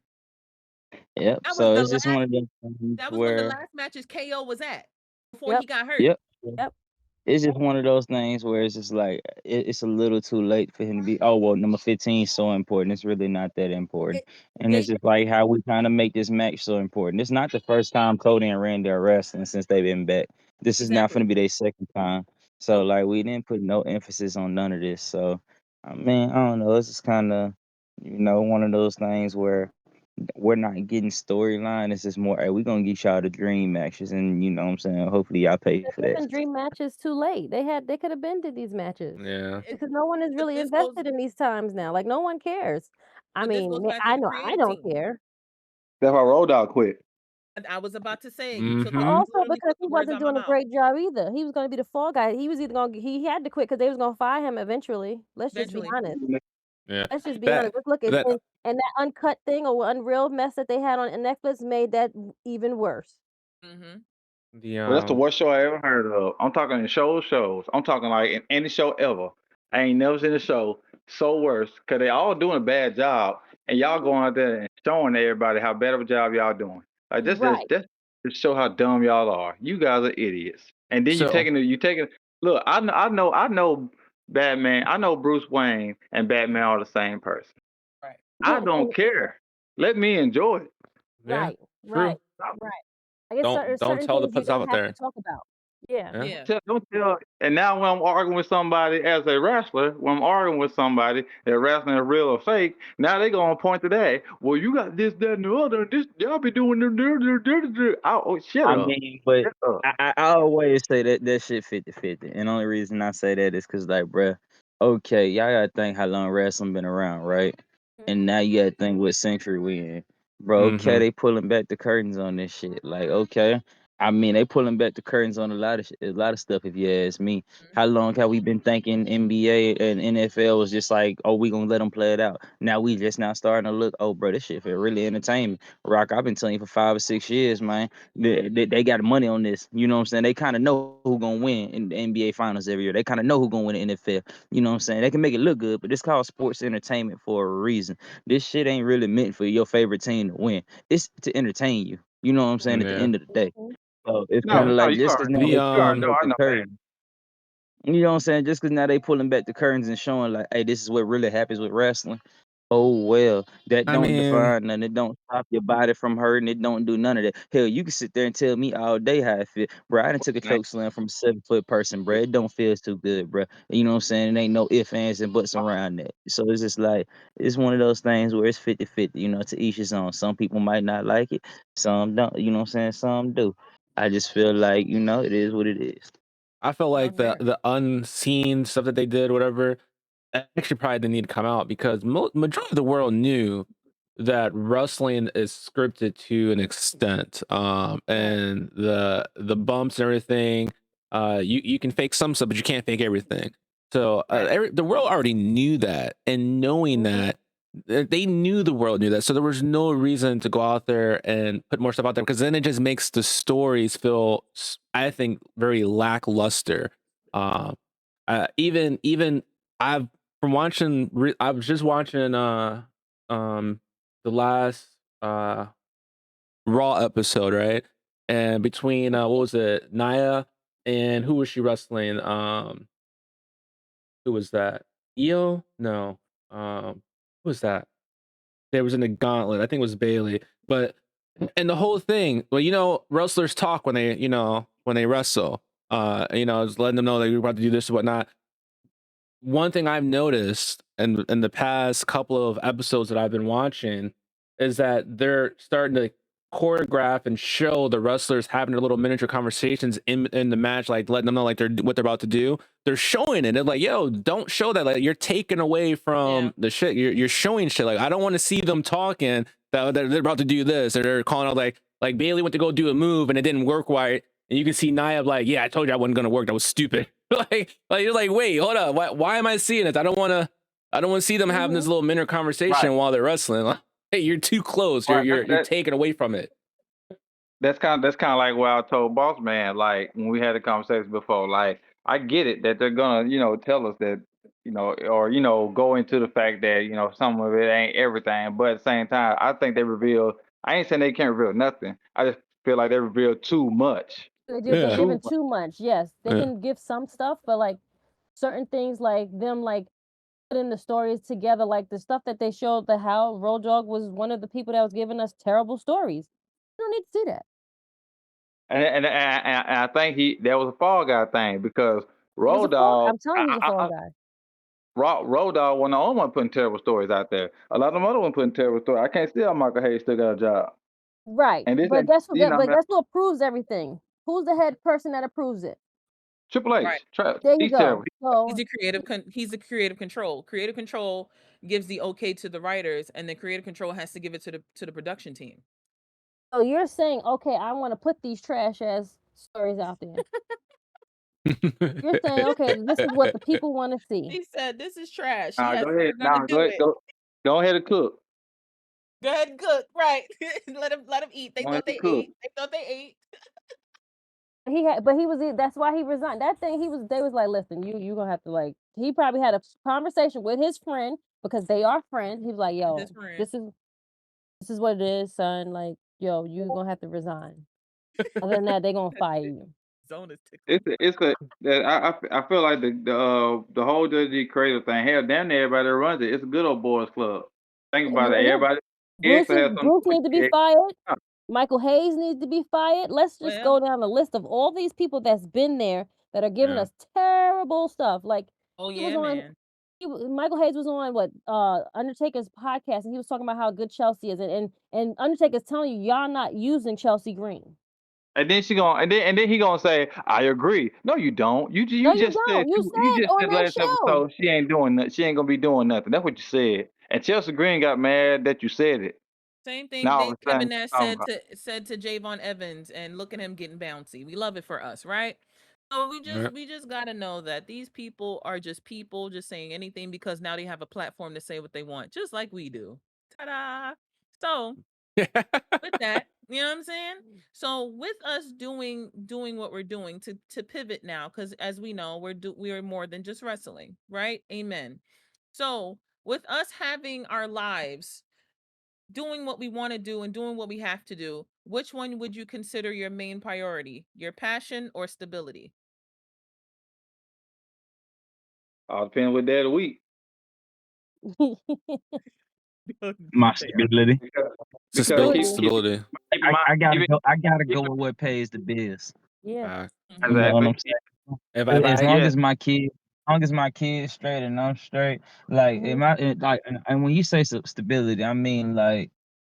Yep. That was So the it's just last one of those things that was one of the where, last matches KO was at before he Yep. got hurt. yep. Yep. It's just one of those things where it's just like it's a little too late for him to be. Oh well, number 15 is so important. It's really not that important, It, and it's they just like how we kind of make this match so important. It's not the first time Cody and Randy are wrestling since they've been back. This is not going exactly. to be their second time. So Nope. like we didn't put no emphasis on none of this. So I mean I don't know. It's just kind of one of those things where we're not getting storyline. It's just more, hey, we're gonna get y'all the dream matches, and you know what I'm saying. Hopefully y'all pay They're for that. giving dream matches too late. They could have been to these matches Yeah. It, because no one is but really this goes invested in these times now. Like no one cares. I But this mean, goes back to I the know I creative don't team. care. That's why Road Dogg quit. And I was about to say, you But Mm-hmm. also literally because took he the words wasn't out my doing a mouth. great job either. He was gonna be the fall guy. He was either gonna he had to quit because they was gonna fire him eventually. Let's just be Eventually. honest. Yeah. Let's just be honest. That Let's look at that and that uncut thing or unreal mess that they had on Netflix made that even worse. Mm-hmm. the Well, that's the worst show I ever heard of. I'm talking in shows. I'm talking like in any show ever. I ain't never seen a show so worse because they all doing a bad job, and y'all going out there and showing everybody how bad of a job y'all doing. Like this, just Right. that's to show how dumb y'all are. You guys are idiots. And then so you taking. Look, I know Batman. I know Bruce Wayne and Batman are the same person. Right. I Yeah, but don't care. Let me enjoy it. yeah, right, right, true. right. I guess Don't certain tell to things you put stuff don't out have to there. talk about. Yeah. Yeah. Yeah. Don't tell. And now when I'm arguing with somebody as a wrestler, when I'm arguing with somebody that wrestling is real or fake, now they gonna point to that. Well, you got this, that, and the other. This y'all be doing the. Oh, shut I up. mean, but Shut up. I always say that shit 50-50. And the only reason I say that is because, like, bruh, okay, y'all gotta think how long wrestling been around, right? And now you gotta think what century we in. Bro, okay, Mm-hmm. they pulling back the curtains on this shit. Like, okay. I mean, they pulling back the curtains on a lot of stuff, if you ask me. How long have we been thinking NBA and NFL was just like, oh, we gonna let them play it out? Now we just now starting to look, oh, bro, this shit feel really entertaining. Rock, I've been telling you for 5 or 6 years, man. They got money on this. You know what I'm saying? They kind of know who gonna win in the NBA finals every year. They kind of know who gonna win the NFL. You know what I'm saying? They can make it look good, but it's called sports entertainment for a reason. This shit ain't really meant for your favorite team to win. It's to entertain you. You know what I'm saying? At the Yeah. end of the day. Mhm. So it's kind No, of no, like you just because already now know. The they You already pulling know. back I the know that. curtain. You know what I'm saying? Just because now they pulling back the curtains and showing like, hey, this is what really happens with wrestling. Oh well, that I don't mean, define nothing. It don't stop your body from hurting. It don't do none of that. Hell, you can sit there and tell me all day how I feel, bro. I done took a choke slam from a 7 foot person, bro. It don't feel too good, bro. You know what I'm saying? It ain't no ifs, ands, and buts around that. So it's just like it's one of those things where it's 50-50. You know, to each his own. Some people might not like it, some don't. You know what I'm saying? Some do. I just feel like it is what it is. I felt I like agree. the unseen stuff that they did, whatever, actually probably didn't need to come out because majority of the world knew that wrestling is scripted to an extent, Right. and the bumps and everything. You can fake some stuff, but you can't fake everything. So Right. the world already knew that, and knowing Mhm. that, they knew the world knew that. So there was no reason to go out there and put more stuff out there because then it just makes the stories feel, I think, very lackluster. Um, even I've from watching. I was just watching um the last uh Raw episode, right? And between what was it, Naya and who was she wrestling? Who was that? Io? No. Who was that? There was in the gauntlet. I think it was Bailey. But and the whole thing, well, wrestlers talk when they wrestle. Just letting them know that you're about to do this and whatnot. One thing I've noticed in the past couple of episodes that I've been watching is that they're starting to choreograph and show the wrestlers having their little miniature conversations in the match, like letting them know like what they're about to do. They're showing it. They're like, "Yo, don't show that. Like you're taking away Yeah. from the shit. You're showing shit. Like I don't want to see them talking that they're about to do this, or they're calling out like Bailey went to go do a move and it didn't work right, and you can see Nia like, yeah, I told you I wasn't gonna work. That was stupid. like you're like, wait, hold up. Why am I seeing it? I don't want to see them having this Mhm. little minor Right. conversation while they're wrestling. Like, hey, you're too close. You're Right. you're you're taking away from it. That's kind of like what I told Boss Man. Like when we had a conversation before. Like I get it that they're gonna tell us that or go into the fact that some of it ain't everything. But at the same time, I think they reveal. I ain't saying they can't reveal nothing. I just feel like they reveal too much. They're Yeah. giving Too much. too much. Yes, they Yeah. can give some stuff, but like certain things, like them, like putting the stories together, like the stuff that they showed, the how Road Dogg was one of the people that was giving us terrible stories. You don't need to see that. And I think that was a Fall Guy thing because It was a Road fall. Dogg, I'm telling you, it was a fall guy. Road Dogg wasn't the only one putting terrible stories out there. A lot of them other ones putting terrible stories. I can't see how Michael Hayes still got a job. Right, And this but ain't guess who? But guess who approves everything? Who's the head person that approves it? Triple Right. H. There you He's go. terrible. So He's a creative control. Creative control gives the okay to the writers, and then creative control has to give it to the production team. So you're saying, okay, I want to put these trash ass stories out there. You're saying, okay, this is what the people want to see. He said, "This is trash." Yes, Go ahead. we're gonna do it. Go ahead and cook. Go ahead and cook, right? Let him eat. They Go ahead thought and they cook. ate. They thought they ate. But he was. That's why he resigned. That thing. They was like, listen, you gonna have to like. He probably had a conversation with his friend because they are friends. He was like, yo, His friend. this is what it is, son. Like, yo, you gonna have to resign. Other than that, they gonna fire you. Zone is tickling. I feel like the whole WWE creative thing. Hell, damn near everybody that runs it. It's a good old boys club. Think about it. Yeah. Everybody. Has something to Bruce do with needs to be it. fired. Michael Hayes needs to be fired. Let's just Well, go down the list of all these people that's been there that are giving Yeah. us terrible stuff. Like oh he was yeah, on. man. Michael Hayes was on what Undertaker's podcast, and he was talking about how good Chelsea is, and Undertaker's telling you y'all not using Chelsea Green. And then he gonna say, "I agree." No, you don't. You No, you you just said don't. You you said just on said that last show. episode she ain't doing nothing. She ain't gonna be doing nothing. That's what you said. And Chelsea Green got mad that you said it. Same thing Now all of a Kevin sudden, Nash said to Javon Evans, and look at him getting bouncy. We love it for us, right? So Yeah. we just gotta know that these people are just people just saying anything because now they have a platform to say what they want, just like we do. Ta-da! So with that, you know what I'm saying? So with us doing what we're doing to pivot now, because as we know, we're more than just wrestling, right? Amen. So with us having our lives, doing what we want to do and doing what we have to do, which one would you consider your main priority? Your passion or stability? all depends what day of the week. My stability. Because Stability. Stability. keep in mind, I gotta even go. I gotta go with what pays the bills. Yeah. You know what exactly. I'm saying? If As I long Yes, as my kid, as long as my kid's straight and I'm straight, like and when you say stability, I mean like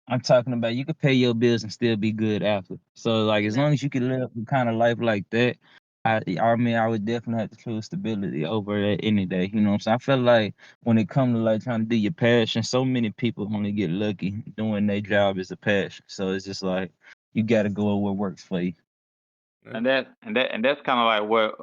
I'm talking about you could pay your bills and still be good after. So like as long as you can live a kind of life like that, I mean I would definitely have to choose stability over that any day. You know what I'm saying? I feel like when it comes to like trying to do your passion, so many people only get lucky doing their job as a passion. So it's just like you gotta go with what works for you. and that's kind of like what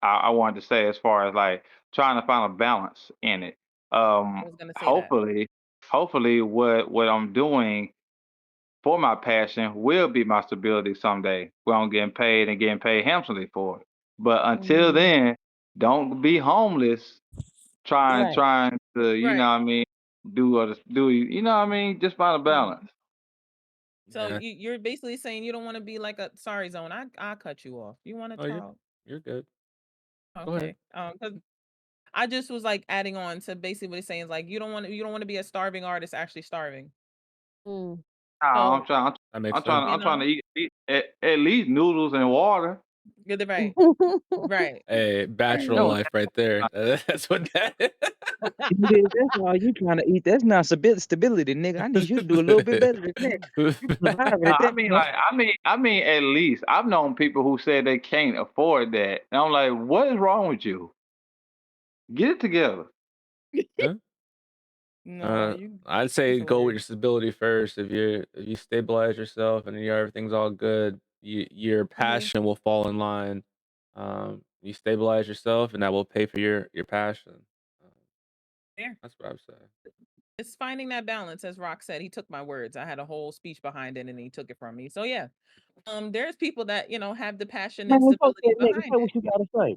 I wanted to say as far as like trying to find a balance in it. I was gonna say that. Hopefully, what I'm doing for my passion will be my stability someday, where I'm getting paid handsomely for it. But until then, don't be homeless Right. trying to, you know Right. what I mean, you know what I mean? Just find a balance. So Yeah. you're basically saying you don't want to be like a sorry zone. I'll cut you off. You want to Oh, talk? you're good. Go ahead. Okay. Because I just was like adding on to basically what he's saying is like you don't want to be a starving artist actually starving. Mm. Nah, So That makes sense. you I'm trying know to eat at least noodles and water. you're the right. Right. Hey, bachelor No, life right there. That's what that Nigga, that's all you trying to eat. That's not stability, nigga. I need you to do a little bit better than that. You surviving at I that mean, point. at least I've known people who said they can't afford that, and I'm like, what is wrong with you? Get it together. Yeah. No, you I'd say go with hilarious. your stability first. If you stabilize yourself and everything's all good, your passion will fall in line. You stabilize yourself, and that will pay for your passion. Um, There. that's what I would say. It's finding that balance, as Rock said. He took my words. I had a whole speech behind it, and he took it from me. So yeah, there's people that have the passion and Man, fuck stability that nigga. behind Say it. what you gotta say.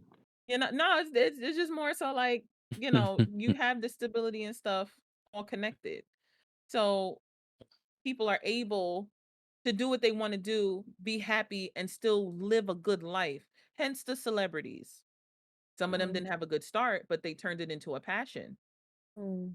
No, it's just more so like you have the stability and stuff all connected. So people are able to do what they want to do, be happy, and still live a good life. Hence the celebrities. Some of them didn't have a good start, but they turned it into a passion. Mm.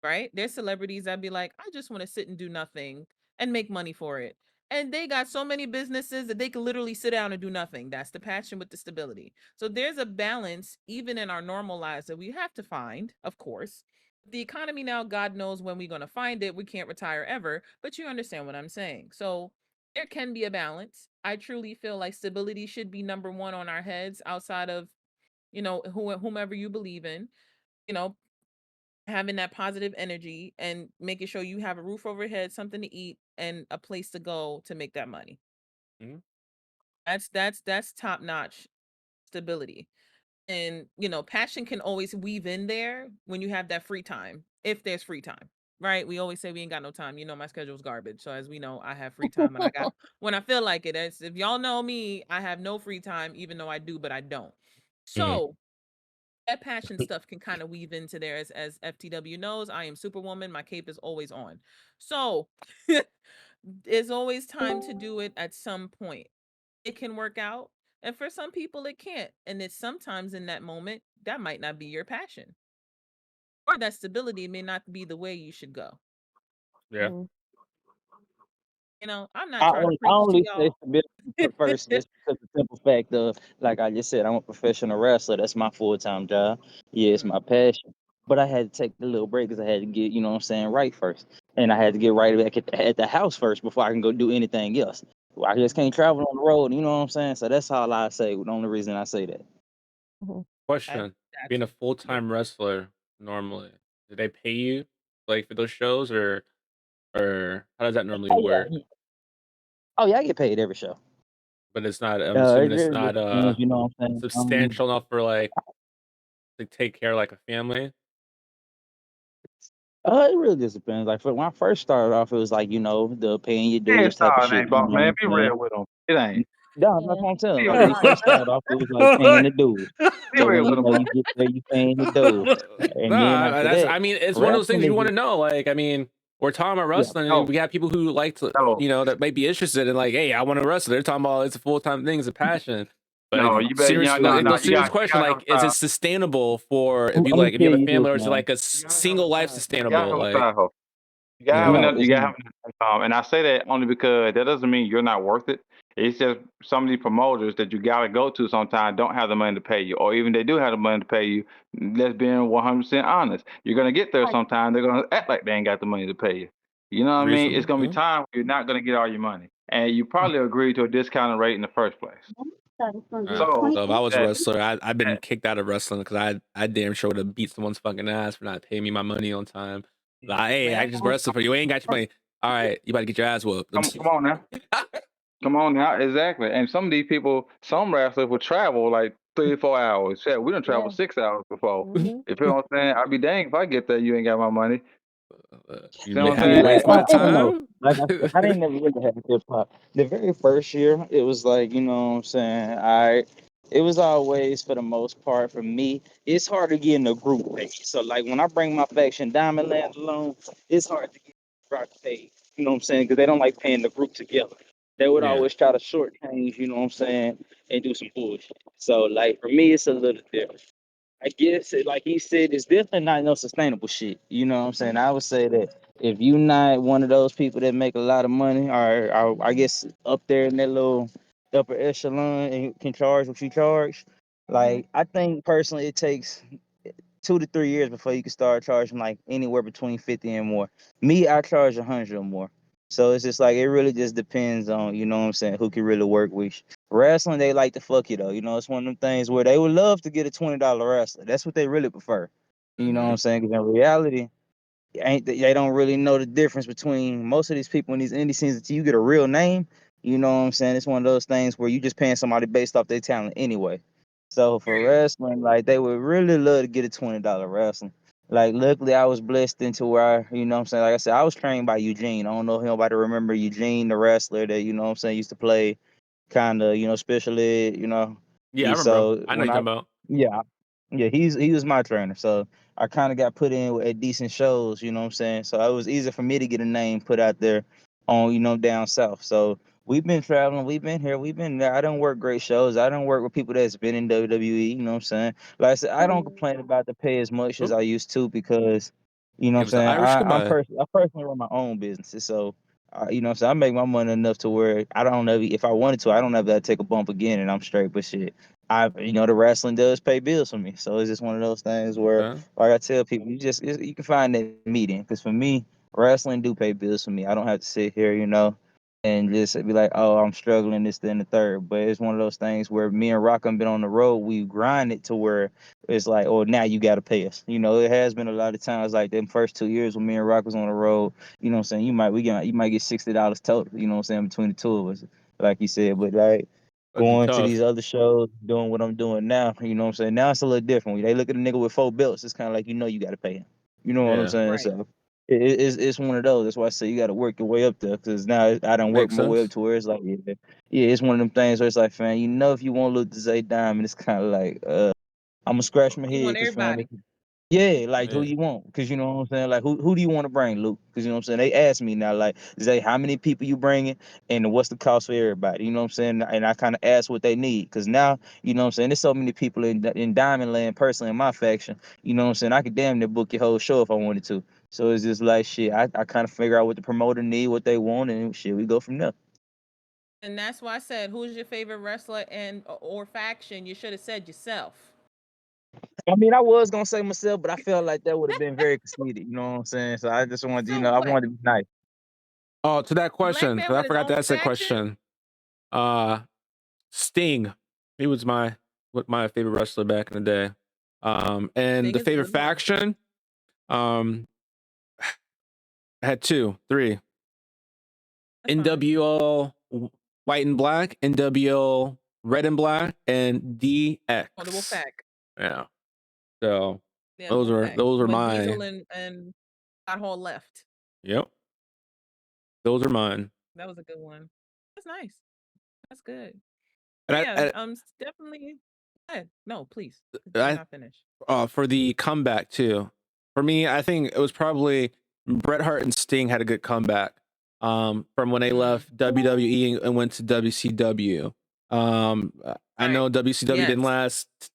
Right? There's celebrities that be like, I just want to sit and do nothing and make money for it. And they got so many businesses that they can literally sit down and do nothing. That's the passion with the stability. So there's a balance, even in our normal lives, that we have to find, of course. The economy now, God knows when we're going to find it. We can't retire ever, but you understand what I'm saying. So there can be a balance. I truly feel like stability should be number one on our heads outside of, whomever you believe in. You know, having that positive energy and making sure you have a roof over your head, something to eat, and a place to go to make that money. Mhm. That's top notch stability. And passion can always weave in there when you have that free time, if there's free time, right? We always say we ain't got no time. My schedule's garbage. So as we know, I have free time and I got when I feel like it. As if y'all know me, I have no free time, even though I do, but I don't. Mhm. So that passion stuff can kind of weave into there. As FTW knows, I am Superwoman. My cape is always on. So there's always time to do it at some point. It can work out. And for some people, it can't. And it's sometimes in that moment, that might not be your passion. Or that stability may not be the way you should go. Yeah. Mm-hmm. I'm not I trying to only, I preach to only say y'all. stability first just because the simple fact of, like I just said, I'm a professional wrestler. That's my full time job. Yeah, it's Mm, my passion. But I had to take a little break because I had to get, you know what I'm saying, right first. And I had to get right back at the house first before I can go do anything else. Well, I just mhm. can't travel on the road, you know what I'm saying? So that's all I say. The only reason I say that. Mm-hmm. Question: being a Gotcha. full Yeah. time wrestler normally, do they pay you like for those shows, or how does that normally Oh, work? yeah. Oh, yeah, I get paid every show. But it's not. I'm assuming It it's really not just depends, you know what I'm saying? substantial enough for like to take care of like a family. It really just depends. Like for when I first started off, it was like, the paying your Yeah, dues type of starting shit. ain't You boss know what man. I'm Be saying? real with them. It ain't. No, that's Yeah. what I'm telling Be you. Like real. when you first start off, it was like paying the dues. Be So real when with them, boss. you get there, you paying the dues, and then No, after that's. that, I mean, it's one of those things wrestling you is want to know. Like, I mean, we're talking about yeah. wrestling, and No, we got people who like to, no, that might be interested in like, hey, I want to wrestle. They're talking about it's a full time thing, it's a passion. But no. You better. serious, No, no. no serious You question. gotta have Like, a is it side. sustainable for I'm, if you I'm gonna like if you tell have a you this, family, or is it man. like a You gotta have a single life side. You gotta sustainable? have a Like, side hustle. You you gotta have know, No, another. You it's gotta not. have another income. And I say that only because that doesn't mean you're not worth it. It's just some of these promoters that you gotta go to sometimes don't have the money to pay you, or even they do have the money to pay you. Let's be 100% honest. You're gonna get there sometime. They're gonna act like they ain't got the money to pay you. You know what I mean? It's reasonable. gonna be Yeah. time where you're not gonna get all your money, and you probably agree to a discounted rate in the first place. So So if I was a that, wrestler, I've been that kicked out of wrestling because I damn sure would have beat someone's fucking ass for not paying me my money on time. Like, hey, I Well, just wrestled for you. Ain't got your money. All right, you about to get your ass whooped. come on now. Come on now, exactly. And some of these people, some wrestlers will travel like 3 or 4 hours. Shit, we done traveled Yeah. 6 hours before. Mm-hmm. You feel what I'm saying? I'd be dang if I get there, you ain't got my money. You See what I'm have you saying? Yeah, waste my I don't know. time? Like I said, I didn't never really have hip hop. The very first year, it was like, you know what I'm saying? It was always for the most part for me. It's hard to get in a group pay. So like when I bring my faction Diamond Land alone, it's hard to get rock paid. You know what I'm saying? Because they don't like paying the group together. They would Yeah, always try to shortchange, you know what I'm saying, and do some bullshit. So like for me, it's a little different. I guess like he said, it's definitely not no sustainable shit. You know what I'm saying? I would say that if you not one of those people that make a lot of money, or I guess up there in that little upper echelon and can charge what you charge, Mm-hmm. like I think personally it takes 2 to 3 years before you can start charging like anywhere between 50 and more. Me, I charge 100 or more. So it's just like it really just depends on, you know what I'm saying, who can really work with you. Wrestling, they like to fuck you though. You know, it's one of them things where they would love to get a $20 wrestler. That's what they really prefer. You know what mm-hmm. I'm saying? Because in reality, ain't they don't really know the difference between most of these people in these indie scenes until you get a real name. You know what I'm saying? It's one of those things where you just paying somebody based off their talent anyway. So for wrestling, like they would really love to get a $20 wrestling. Like luckily I was blessed into where you know what I'm saying, like I said, I was trained by Eugene. I don't know if nobody remember Eugene, the wrestler that, you know what I'm saying, used to play kind of, special ed, yeah, I remember him. So I know when you're I talking about. yeah, yeah, he was my trainer. So I kind of got put in at decent shows, you know what I'm saying? So it was easy for me to get a name put out there on, down south. So we've been traveling, we've been here, we've been there. I don't work great shows. I don't work with people that's been in WWE, you know what I'm saying? Like I said, I don't complain about the pay as much as Oh, I used to because, you know what I'm give us the saying? Irish goodbye. I personally run my own businesses. So, you know what I'm saying? I make my money enough to where I don't know if I wanted to, I don't ever have to take a bump again and I'm straight. But shit, the wrestling does pay bills for me. So it's just one of those things where, Okay. like I tell people, you can find that median. Because for me, wrestling do pay bills for me. I don't have to sit here, and just be like, "Oh, I'm struggling this, then the third." But it's one of those things where me and Rock have been on the road. We grind it to where it's like, "Oh, now you got to pay us." It has been a lot of times like them first 2 years when me and Rock was on the road. You know what I'm saying? You might get $60 total. You know what I'm saying, between the two of us, like you said. But like That'd be going to tough. these other shows, doing what I'm doing now. You know what I'm saying? Now it's a little different. When they look at a nigga with 4 belts, it's kind of like you got to pay him. You know what I'm Yeah, saying? Right. So it's one of those. That's why I say you got to work your way up there. Because now I done worked makes my way up sense. to where it's like, yeah, it's one of them things where it's like, fam, if you want to look to say diamond, it's kind of like, I'm gonna scratch my You head want because fam, everybody. yeah, like who Yeah. you want? Because you know what I'm saying. Like who do you want to bring, Luke? Because you know what I'm saying. They ask me now, like, say how many people you bringing and what's the cost for everybody. You know what I'm saying? And I kind of ask what they need because now you know what I'm saying. There's so many people in Diamond Land personally in my faction. You know what I'm saying. I could damn near book your whole show if I wanted to. So it's just like shit. I kind of figure out what the promoter need, what they want, and shit, we go from there. And that's why I said, who's your favorite wrestler and or faction? You should have said yourself. I mean, I was gonna say myself, but I felt like that would have been very conceited. You know what I'm saying? So I just wanted, So I what? wanted to be nice. Oh, to that Black question, man because I with his forgot to own ask that faction? question. Uh, Sting. He was my favorite wrestler back in the day. And Sting the is a favorite good one. faction. Um, I had two, three. That's fine. NWO white and black, NWO red and black, and Oh, the DX. Wolfpack. Yeah. So Yeah, the those Wolfpack. are When my Diesel and Scott Hall left. yep. Those are mine. That was a good one. That's nice. That's good. And But yeah, I definitely. Go ahead. No, please. You're I not finished. for the comeback too. For me, I think it was probably Bret Hart and Sting had a good comeback. From when they Mm. left WWE and went to WCW. I Right. know WCW didn't Yes. last,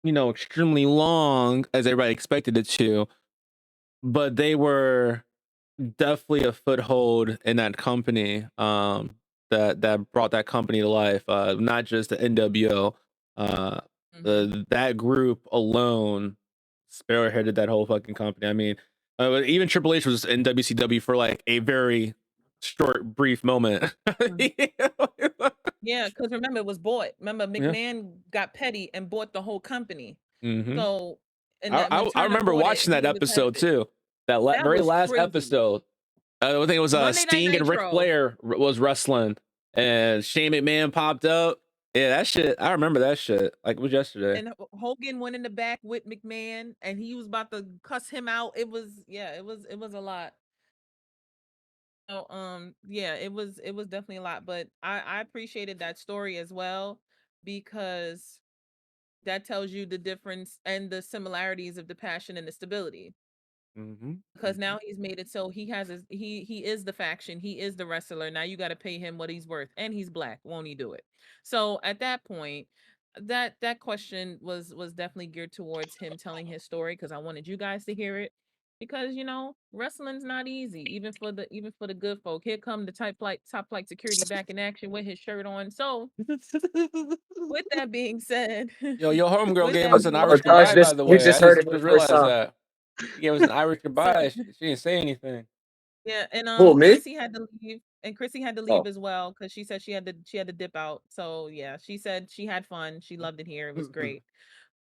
extremely long as everybody expected it to, but they were definitely a foothold in that company. That brought that company to life. Not just the NWO. Uh, Hmm. that group alone spearheaded that whole fucking company. I mean, even Triple H was in WCW for like a very short, brief moment. Yeah, because remember, it was bought. Remember, Yeah. McMahon got petty and bought the whole company. Hmm. So, and that when I Turner remember bought it, watching that he was head of episode it. too. That That very was last crazy. episode. I think it was Monday Night Sting and Ric Nitro. Flair was wrestling, and Shane McMahon popped up. Yeah, that shit. I remember that shit like it was yesterday. And Hogan went in the back with McMahon, and he was about to cuss him out. It was, yeah, it was a lot. So, yeah, it was definitely a lot. But I appreciated that story as well because that tells you the difference and the similarities of the passion and the stability. Mm-hmm. Because now he's made it so he is the faction, he is the wrestler. Now you got to pay him what he's worth, and he's black. Won't he do it? So at that point, that question was definitely geared towards him telling his story because I wanted you guys to hear it. Because wrestling's not easy, even for the good folk. Here come the top flight security back in action with his shirt on. So with that being said, Yo, your homegirl with gave Oh, that us an being oh, Irish Josh, said, goodbye. By this the we way, I just heard just it for the first realized time. that she gave us an Irish so goodbye. She didn't say anything. yeah, and Who, me? Chrissy had to leave Oh, as well because she said she had to dip out. So yeah, she said she had fun. She loved it here. It was great.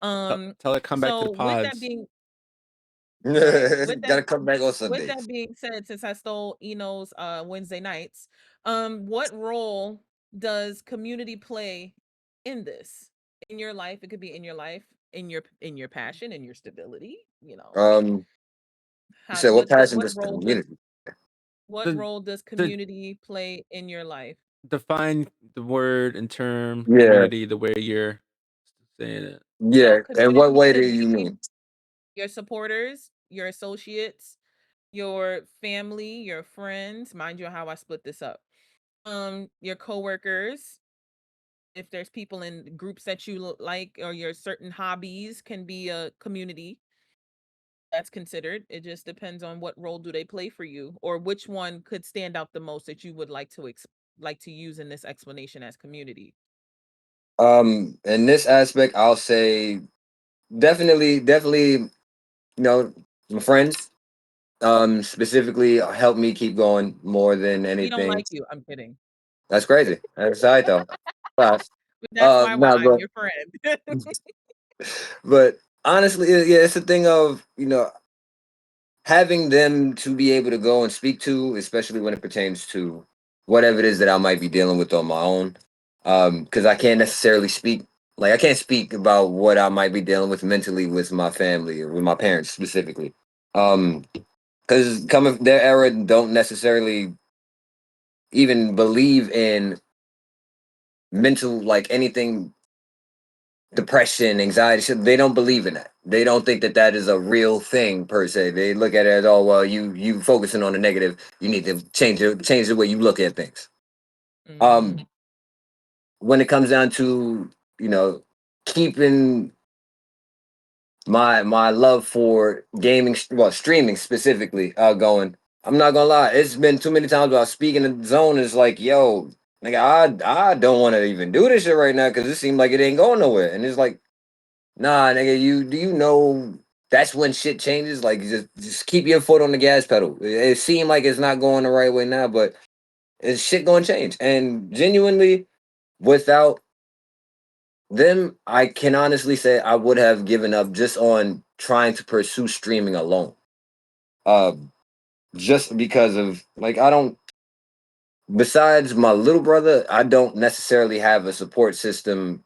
Tell her to come back to So the with that pods. being right, gotta come back on with that Sundays. being said, since I stole Eno's Wednesday nights, what role does community play in this? In your life? It could be in your life, in your passion, in your stability, Um, you How said what what passion what does the role does community? what The role does the community play in your life? define the word and term Yeah, community the way you're saying it. yeah. So And what community way do could you be mean? your supporters, your associates, your family, your friends. Mind you how I split this up. Your coworkers, if there's people in groups that you like or your certain hobbies can be a community that's considered. It just depends on what role do they play for you or which one could stand out the most that you would like to use in this explanation as community. In this aspect, I'll say definitely, my friends, specifically help me keep going more than We don't anything. like you. I'm kidding. That's crazy. That's all right though. Class. But that's why No, I'm but your friend. but honestly, yeah, it's a thing of having them to be able to go and speak to, especially when it pertains to whatever it is that I might be dealing with on my own. Because I can't necessarily speak, like I can't speak about what I might be dealing with mentally with my family or with my parents specifically. Because coming their era don't necessarily even believe in mental, like anything, depression, anxiety, shit, they don't believe in that. They don't think that that is a real thing per se. They look at it as, oh well, you focusing on the negative. You need to change the way you look at things. Mhm. Um, when it comes down to you know keeping my love for gaming, well, streaming specifically, going. I'm not gonna lie, it's been too many times where I speak in the zone. It's like, yo, nigga, I don't want to even do this shit right now because it seems like it ain't going nowhere. And it's like, nah, nigga, do you know that's when shit changes? Like, just keep your foot on the gas pedal. It seemed like it's not going the right way now, but it's shit gonna change. And genuinely, without them, I can honestly say I would have given up just on trying to pursue streaming alone. Uh, just because of like I don't. Besides my little brother, I don't necessarily have a support system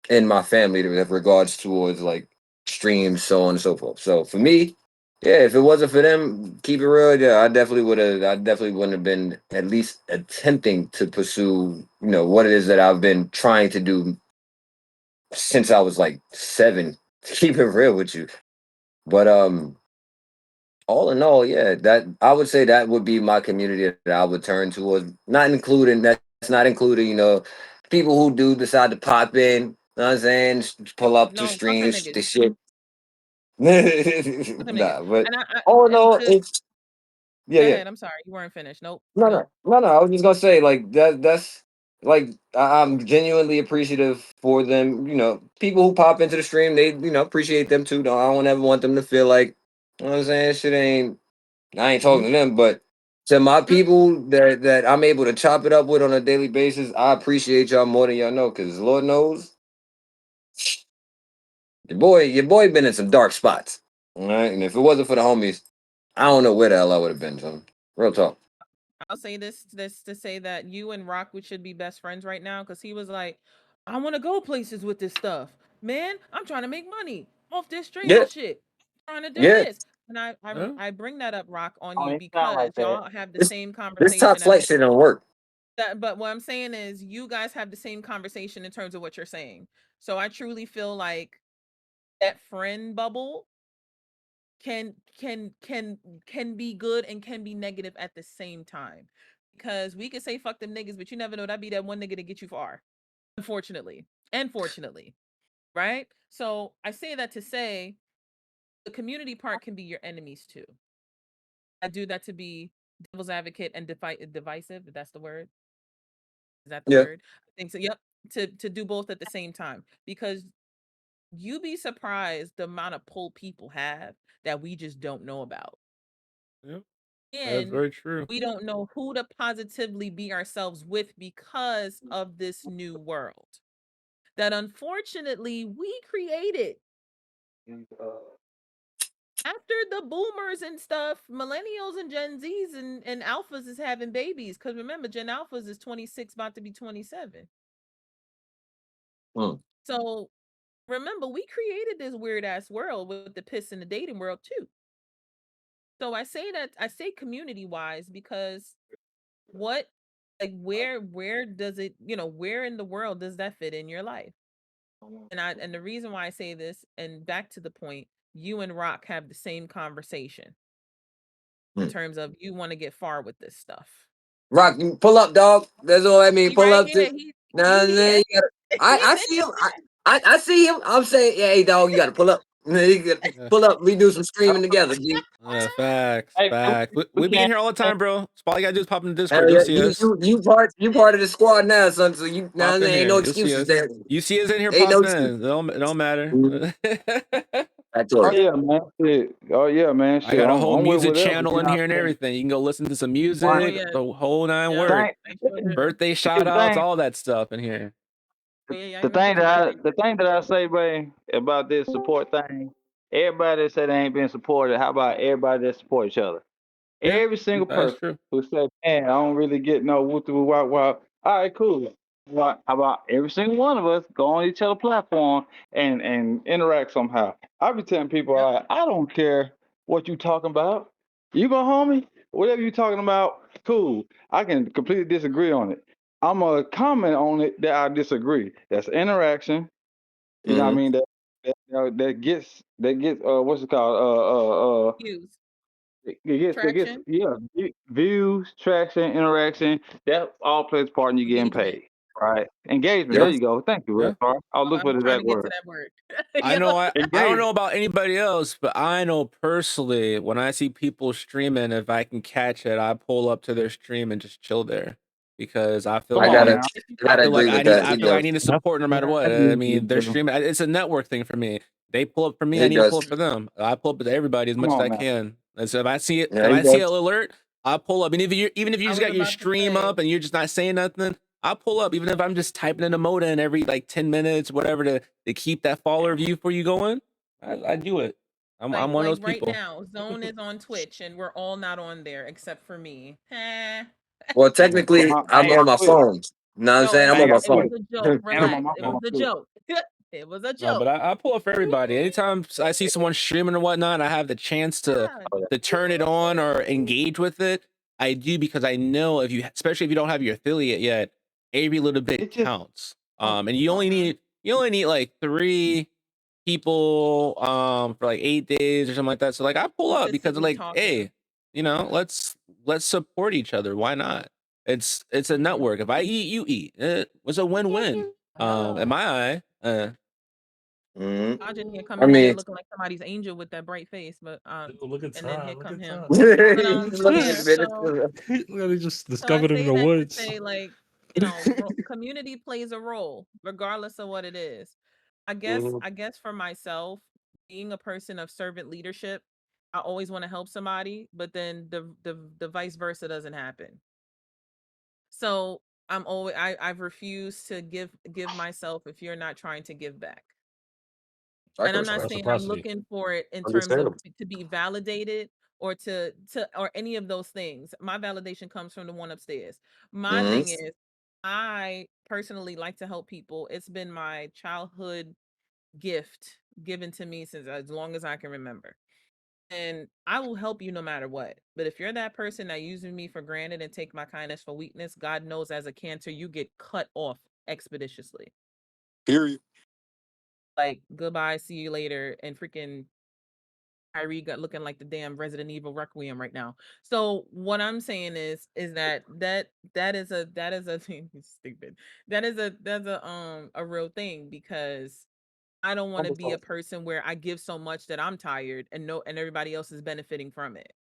in my family with regards towards like streams, so on and so forth. So for me, yeah, if it wasn't for them, keep it real, yeah, I definitely would have. I definitely wouldn't have been at least attempting to pursue, what it is that I've been trying to do since I was like 7. To keep it real with you, but all in all, yeah, that I would say that would be my community that I would turn towards. Not including that's not including, people who do decide to pop in. Know what I'm saying? Pull up to No, fuck them streams, niggas. the shit. Fuck them niggas. Nah, but I all in and all, to it's yeah, go yeah. ahead. I'm sorry, you weren't finished. Nope, No, nope. no, no, no. I was just gonna say like that. That's like I'm genuinely appreciative for them. People who pop into the stream, they appreciate them too. I don't ever want them to feel like, what I'm saying, shit ain't. I ain't talking Mhm. to them, but to my Mm, people that I'm able to chop it up with on a daily basis, I appreciate y'all more than y'all know. Because Lord knows, your boy been in some dark spots. All right, and if it wasn't for the homies, I don't know where the hell I would have been. So real talk. I'll say this to say that you and Rockwood should be best friends right now because he was like, I want to go places with this stuff, man. I'm trying to make money off this streaming Yeah, shit. Trying to do yeah. this, and Yeah. I bring that up, Rock, on Oh, you it sound like because that. y'all have the This same this top conversation at flight a shit don't work. but what I'm saying is you guys have the same conversation in terms of what you're saying. So I truly feel like that friend bubble can can be good and can be negative at the same time. Because we could say fuck them niggas, but you never know that be that one nigga to get you far. Unfortunately. And fortunately. Right? So I say that to say the community part can be your enemies too. I do that to be devil's advocate and divisive, if that's the word. Is that the Yeah, word? I think so. Yep. To do both at the same time. Because you be surprised the amount of pull people have that we just don't know about. Yeah. That's And very true. we don't know who to positively be ourselves with because of this new world that unfortunately we created after the boomers and stuff. Millennials and Gen Z's and alphas is having babies because remember Gen alphas is 26 about to be 27. mm, So remember we created this weird ass world with the piss in the dating world too. So I say community wise because what like where does it, where in the world does that fit in your life? And the reason why I say this, and back to the point, you and Rock have the same conversation in mm. terms of you want to get far with this stuff. Rock, you pull up, dog. That's all I mean. He Pull right up to. here. Nah, He here. you gotta, He I see him. mentioned that. I see him. I'm saying, yeah, hey, dog, you gotta pull up. You gotta Yeah. pull up. We do some streaming together, G. Facts. Hey, man, Facts. We we be in can't. here all the time, bro. So all you gotta do is pop in the Discord. Hell You'll yeah, see us. you part of the squad now, son. So Pop in ain't no here. You'll see excuses us. there. You see us in here, Ain't no pop excuses. in. It don't matter. That's Oh it. yeah, man. Shit. Oh yeah, man. I Shit. got a whole I'm with music whatever. channel You in know here and what I'm saying? everything. You can go listen to some Oh music, yeah, the whole nine yeah. words, I sure do. birthday shout The outs, thing, all that stuff in here. Oh yeah, y'all the even thing put your that I, birthday. the thing that I say, man, about this support thing, everybody that said they ain't been supported. How about everybody that support each other? Yeah, Every single that's person true. who said, "Man, I don't really get no woo woo wop wop." All right, cool. How about every single one of us go on each other platform and interact somehow? I be telling people, Yep. all right, I don't care what you talking about. You go, homie, whatever you talking about, cool. I can completely disagree on it. I'm gonna comment on it that I disagree. That's interaction. You know what I Hmm. mean? That gets what's it called? Views, It gets traction, yeah, views, traction, interaction. That all plays a part in you getting engagement. paid, right? Engagement. There Yeah, you go. Thank you, yeah. Red Bar. I'll look for I'm the trying exact to get to word. that word. I Yo. know I don't Engagement. know about anybody else, but I know personally when I see people streaming, if I can catch it, I pull up to their stream and just chill there because I feel Come I on like gotta now. I gotta agree with that. He I does. need to That's support no matter what what. I I do, mean, they're bro. streaming. It's a network thing for me. They pull up for me. I He need to pull does. up for them. I pull up to everybody as Come much as on I now. can. And so if I see it, Yeah, if he I see an does. alert, I pull up. And if you even if you I just was got your about to stream say, up and you're just not saying nothing, I'll pull up. Even if I'm just typing in a modem every like 10 minutes, whatever, to keep that follower view for you going. I do it. I'm one of like those right people. now, Zone is on Twitch, and we're all not on there except for me. Eh. Well, Yeah. technically, I I'm ain't got on my Twitch. phone. You know what I'm No, saying? it I'm I on ain't was my got it was Twitch. phone. a joke. And I'm on Relax. my It was phone a too. joke. It was a No, but joke. I pull up for everybody. Anytime I see someone streaming or whatnot, I have the chance Yeah. to turn it on or engage with it. I do because I know if you, especially if you don't have your affiliate yet, every little bit It just counts. oh, And you only need like 3 people for like 8 days or something like that. So like I pull up because Consistently like, talking. hey, let's support each other. Why not? It's a network. If I eat, you eat. It's a win-win. In my eye. Hmm. Dodge in here I coming in mean, looking like somebody's angel with that bright face, but Ooh, look at and then here Todd. Look come at him. Todd. But he's looking at yeah, the so minister. He just I discovered it in say the that to woods. say like, community plays a role regardless of what it is. Mhm. I guess for myself, being a person of servant leadership, I always want to help somebody, but then the vice versa doesn't happen. So I've refused to give myself if you're not trying to give back. I And can I'm It's not respect. saying I'm reciprocity. looking for it in terms of Understandable. to be validated or to or any of those things. My validation comes from the one upstairs. My Hmm. thing is I personally like to help people. It's been my childhood gift given to me since as long as I can remember. And I will help you no matter what. But if you're that person that uses me for granted and take my kindness for weakness, God knows as a cancer, you get cut off expeditiously. Period. Like goodbye, see you later, and freaking Kyrie got looking like the damn Resident Evil Requiem right now. So what I'm saying is that is a stupid. That's a real thing because I don't want to be a person where I give so much that I'm tired and no and everybody else is benefiting from it.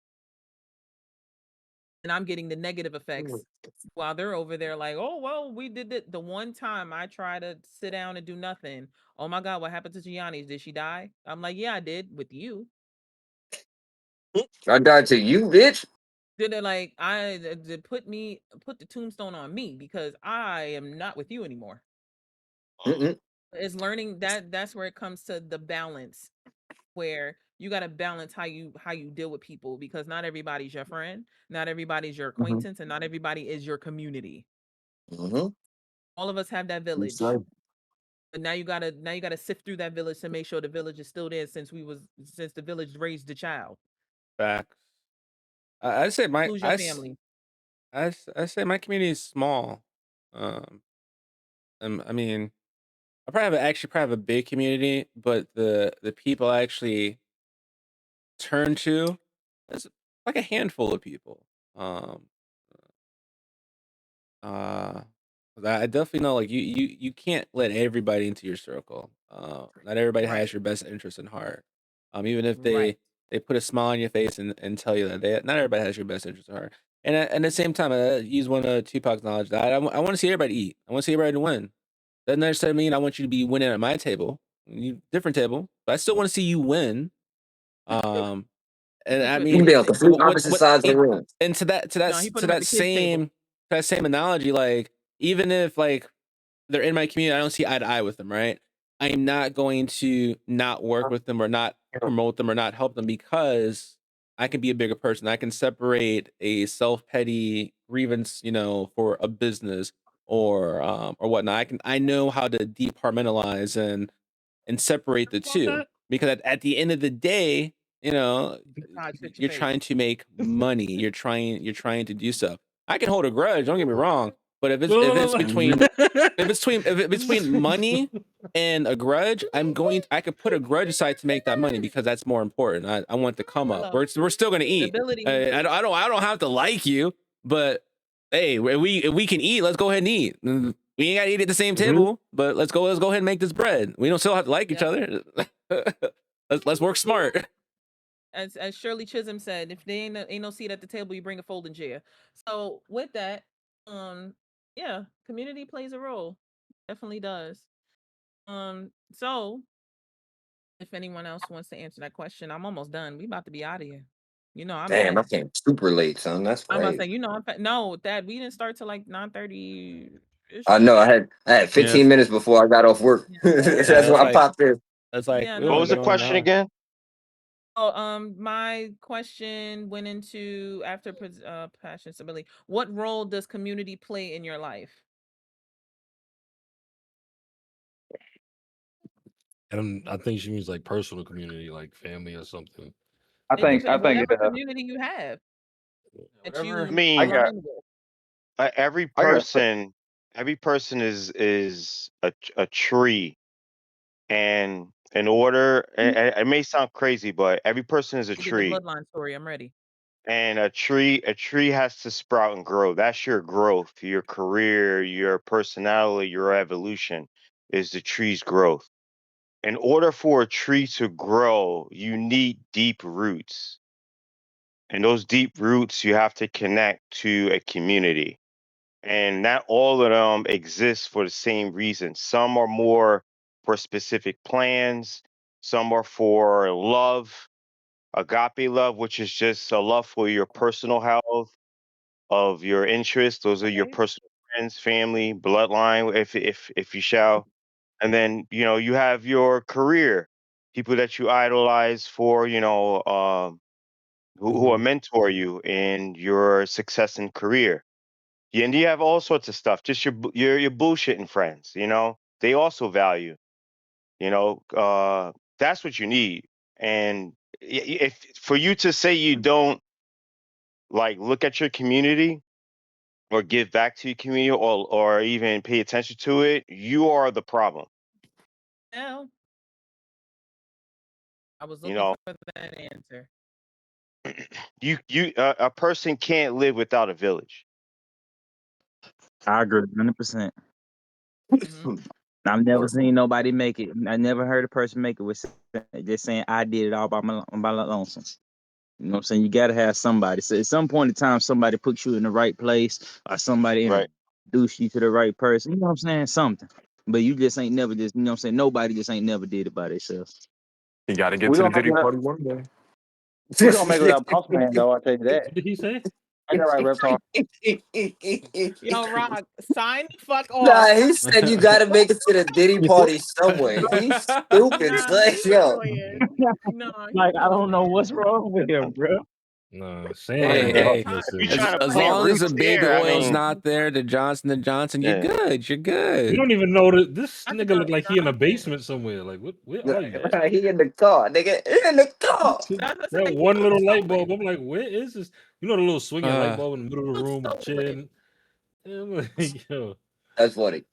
And I'm getting the negative effects while they're over there like, oh well, we did it the one time I try to sit down and do nothing. Oh my god, what happened to Gianni? Did she die? I'm like, yeah, I did with you. I died to you, bitch. Did it like put the tombstone on me because I am not with you anymore. Mm-mm. It's learning that's where it comes to the balance where you got to balance how you deal with people because not everybody's your friend, not everybody's your Mm-hmm. acquaintance, and not everybody is your community. Mm-hmm. All of us have that village. But now you gotta sift through that village to make sure the village is still there since the village raised the child. Facts. I say my Lose your family. I say my community is small. Um, I mean, I probably have a big community, but the people I actually turn to is like a handful of people. Um, uh, I definitely know like you can't let everybody into your circle. Not everybody has Right. your best interest in heart. Even if Right. they put a smile on your face and tell you that not everybody has your best interest at heart. And at the same time, I use one of Tupac's knowledge that I want to see everybody eat. I want to see everybody win. Doesn't necessarily mean I want you to be winning at my table. different table, but I still want to see you win. And I You mean, can be on complete opposite sides of the room. and to that same analogy, like even if like they're in my community, I don't see eye to eye with them, right? I am not going to not work with them or not promote them or not help them because I can be a bigger person. I can separate a self-petty grievance, for a business or whatnot. I know how to departmentalize and separate the two because at the end of the day, you're trying to make money. You're trying to do stuff. I can hold a grudge. Don't get me wrong, but if it's between money and a grudge, I could put a grudge aside to make that money because that's more important. I want to come up. We're still gonna eat. I don't have to like you, but hey, if we can eat, let's go ahead and eat. We ain't gotta eat at the same table, but let's go ahead and make this bread. We don't still have to like each other. let's work smart. As Shirley Chisholm said, if they ain't no seat at the table, you bring a folding chair. So with that, yeah, community plays a role. Definitely does. So if anyone else wants to answer that question, I'm almost done. We about to be out of here. I'm Damn, I fast. came super late, son. That's I'm about to crazy. say, no, Dad, we didn't start till like 9:30. I know. I had 15 minutes before I got off work. That's why I popped in. That's like Yeah, What was the question again? Oh, my question went into after passion stability. What role does community play in your life? And I think she means like personal community, like family or something. I think whatever community you have. Whatever. I mean, every I got- person is a tree, and in order, it may sound crazy, but every person is a You did the tree, bloodline story. I'm ready. and a tree has to sprout and grow. That's your growth, your career, your personality, your evolution is the tree's growth. In order for a tree to grow, you need deep roots. And those deep roots, you have to connect to a community. And not all of them exist for the same reason. Some are more for specific plans, some are for love, agape love, which is just a love for your personal health, of your interests. Those are your personal friends, family, bloodline, if you shall. And then, you have your career, people that you idolize for, who mentor you in your success in career. Yeah, and you have all sorts of stuff. Just your bullshitting friends, they also value. That's what you need. And if for you to say you don't like look at your community or give back to your community or even pay attention to it, you are the problem. Yeah. I was You looking know, for that answer. a person can't live without a village. I agree 100%. Mhm. I've never seen nobody make it. I never heard a person make it with just saying I did it all by my lonesome. You know what I'm saying? You gotta have somebody. So at some point in time, somebody puts you in the right place, or somebody Right. introduce you to the right person. You know what I'm saying? Something. But you just ain't never just. You know what I'm saying? Nobody just ain't never did it by themselves. You got to get We to the gonna make Diddy it. party one day. We gonna make it without boss man though. I tell you that. What did he say? I got right, Reptar. Yo, Rock, sign the fuck Nah, off. he said you gotta make it to the Diddy party somewhere. He's stupid. Nah, Like, he's yo. annoying. No, Like I don't know what's wrong with him, bro. No, Hey, Sam. hey, You Listen, trying to as plant long as the roots baby there? I oil's mean, not there, the Johnson, you're yeah. good. You're you good. don't even know that this Not the nigga look like he in a Johnson. basement somewhere. Like, where are you? He in the car, nigga. He in the car. That's That like one little light bulb. I'm like, where is this? You know the little swinging light Uh, bulb in the middle of the room with the so lit. chin. I'm like, yo, That's funny.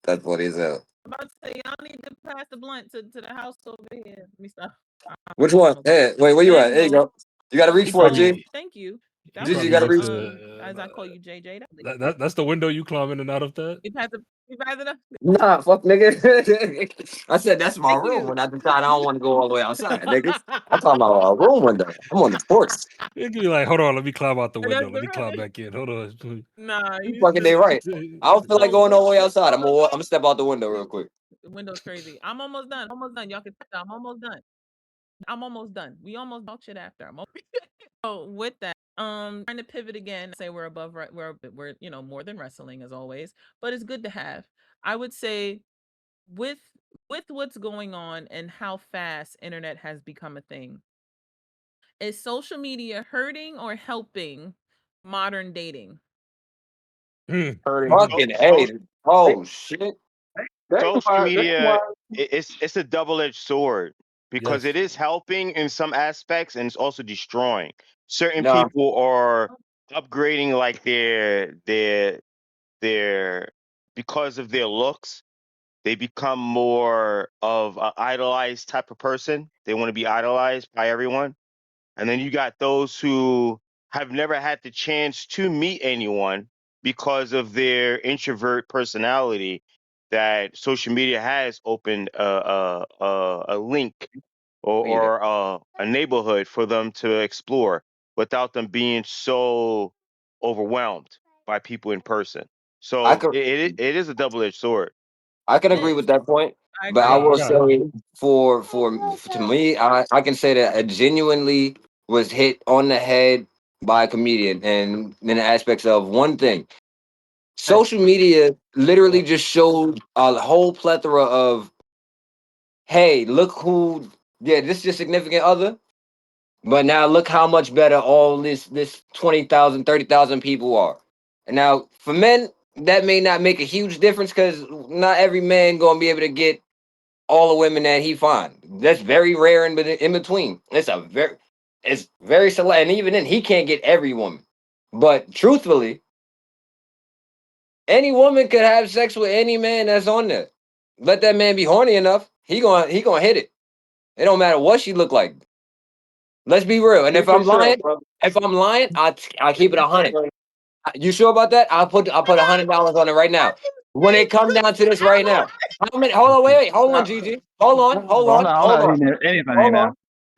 That's funny as hell. I'm about to say y'all need to pass the blunt to the house over here. Let me stop. Which one? Hey, wait, where you at? There you Anywho, go. You gotta reach he for it, G. probably thank you. he That Gigi, was you probably gotta lit. went reach. As I call you, JJ. That was lit. that's the window you climb in and out of that. You pass it up. Nah, fuck, nigga. I said that's my Thank room. you. When I decide I don't want to go all the way outside, nigga. I'm talking about a room window. I'm on the porch. It could be like, hold on, let me climb out the That's window. Let me climb right. back in. Hold on. Nah, You you fucking day right. I don't feel like so going all the way outside. I'm gonna step out the window real quick. Windows crazy. I'm almost done. Almost done. Y'all can tell I'm almost done. I'm almost done. We almost talk shit after. So with that, trying to pivot again. Say we're above. We're more than wrestling as always, but it's good to have. I would say with what's going on and how fast internet has become a thing, is social media hurting or helping modern dating? Hurting. Fucking So, hey. Oh shit. That's social why. That's media, why. it's a double-edged sword because Yes. it is helping in some aspects and it's also destroying. Certain No. people are upgrading like their because of their looks. They become more of an idolized type of person. They want to be idolized by everyone. And then you got those who have never had the chance to meet anyone because of their introvert personality, that social media has opened a link Weed it. or a neighborhood for them to explore without them being so overwhelmed by people in person. I So could it is a double-edged sword. I can It agree is. with that point, I but I agree. I will got say for to me, I can say that I genuinely was hit on the head by a comedian, and in the aspects of one thing, social media literally just showed a whole plethora of, hey, look who, yeah, this is your significant other, but now look how much better all this 20,000, 30,000 people are. And now for men, that may not make a huge difference because not every man gonna be able to get all the women that he find. That's very rare in between. It's very select, and even then, he can't get every woman. But truthfully, any woman could have sex with any man that's on there. Let that man be horny enough, he gonna hit it. It don't matter what she look like. Let's be real. And Speak for yourself, brother. if I'm lying, I keep it 100. You sure about that? I'll put $100 on it right now. When it come down to this right now, how many? Hold on, wait, hold on, Gigi. Hold on, hold I'm on, not. I'm hold not on, hitting anything hold now. on,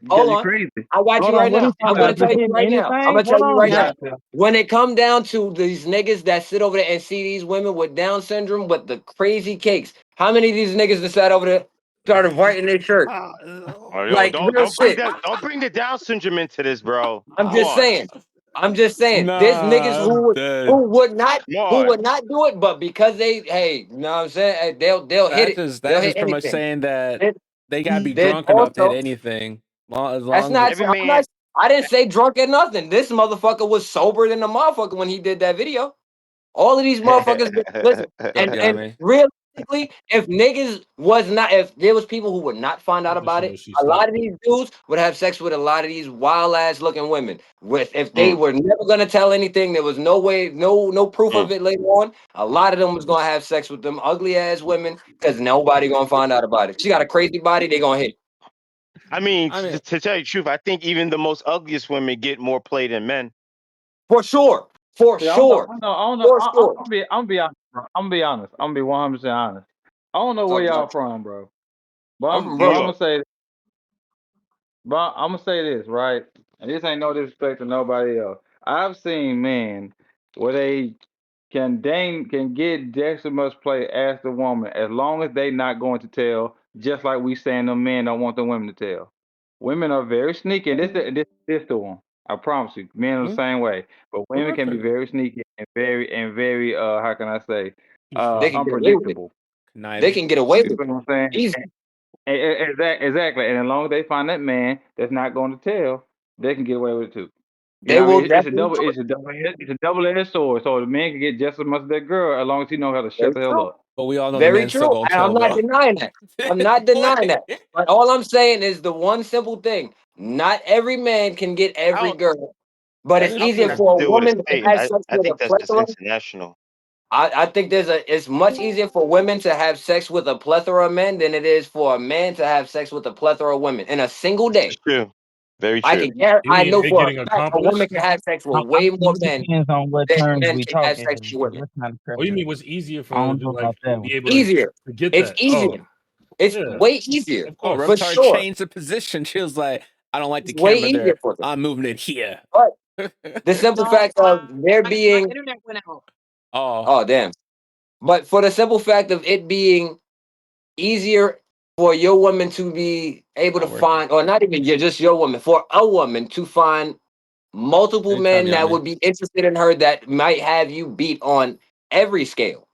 hold You're on. crazy. I got Hold you on. right What are now. you I'm talking gonna about? You tell you hitting right now. I'm anything? gonna Hold tell you on right now. now. When it come down to these niggas that sit over there and see these women with Down syndrome with the crazy cakes, how many of these niggas that sat over there started biting their shirt? Oh, yo, Like real shit. don't bring the Down syndrome into this, bro. I'm Come just on, saying. I'm just saying. There's niggas Nah, I'm dead. come who on. would not do it, but because they, hey, you know what I'm saying? Hey, they'll hit it. They'll That's hit just pretty much anything. saying that There- they gotta be There's drunk enough to hit also anything. As that's long as not Every I'm man. not I didn't say drunk or nothing. This motherfucker was sober than the motherfucker when he did that video. All of these motherfuckers listen, still got and me. realistically, if niggas was not, if there was people who would not find out Look at about she it, knows she a lot stopped. of these dudes would have sex with a lot of these wild ass looking women. With if they Mm, were never gonna tell anything, there was no way, no proof mm. of it later on. A lot of them was gonna have sex with them ugly ass women because nobody gonna find out about it. She got a crazy body, they gonna hit I mean, I mean, to tell you the truth, I think even the most ugliest women get more play than men. for sure, for Yeah, I don't know. I sure, don't know. I don't know. for sure. I'm be honest, bro. I'm be honest. I'm gonna be 100% honest. I don't know where Talk y'all about from, bro. But I'm I'm from but New I'm Brooklyn. York. gonna say but I'm gonna say this, right? And this ain't no disrespect to nobody else. I've seen men where they can get just as much play as the woman as long as they not going to tell, just like we saying the men don't want the women to tell. Women are very sneaky, and this the one. I promise you, men are the hmm, same way. But for women can be record, very sneaky and very how can I say They can get away with it. unpredictable. They conniving. can get away You with feel it. what I'm saying? Easy. Exactly. And as long as they find that man that's not going to tell, they can get away with it too. You They know what I will mean? definitely do it. It's a double-edged sword. So the man can get just as much as that girl as long as he know how to shut Very the hell true. up. But we all know the Very men still true. gonna And I'm tell not though. denying that. I'm not denying that. But all I'm saying is the one simple thing. Not every man can get I every don't. girl. But That's it's something easier has to for a do with the woman to state. have sex I with a think that's just plethora. international. I think it's much easier for women to have sex with a plethora of men than it is for a man to have sex with a plethora of women in a single It's day. true. Very I true. can You I mean know it for a getting fact a woman accomplished? can have sex with I way mean, more it men depends on what than terms men we can have talking, sex with because women. that's kind of Oh, you crazy. mean what's easier I for them don't to know like about that one. be able Easier. to get It's that? Oh, easier. It's yeah, way easier of Oh, for course. Reptar sure. changed the position. She was like, I don't like the It's way camera easier there. for them. I'm moving it here. But the simple No, fact of there my being, internet went out. Oh, oh damn. But for the simple fact of it being easier for your woman to be able to Not working. find, or not even just your woman, for a woman to find multiple Anytime, men that Yummy. would be interested in her that might have you beat on every scale.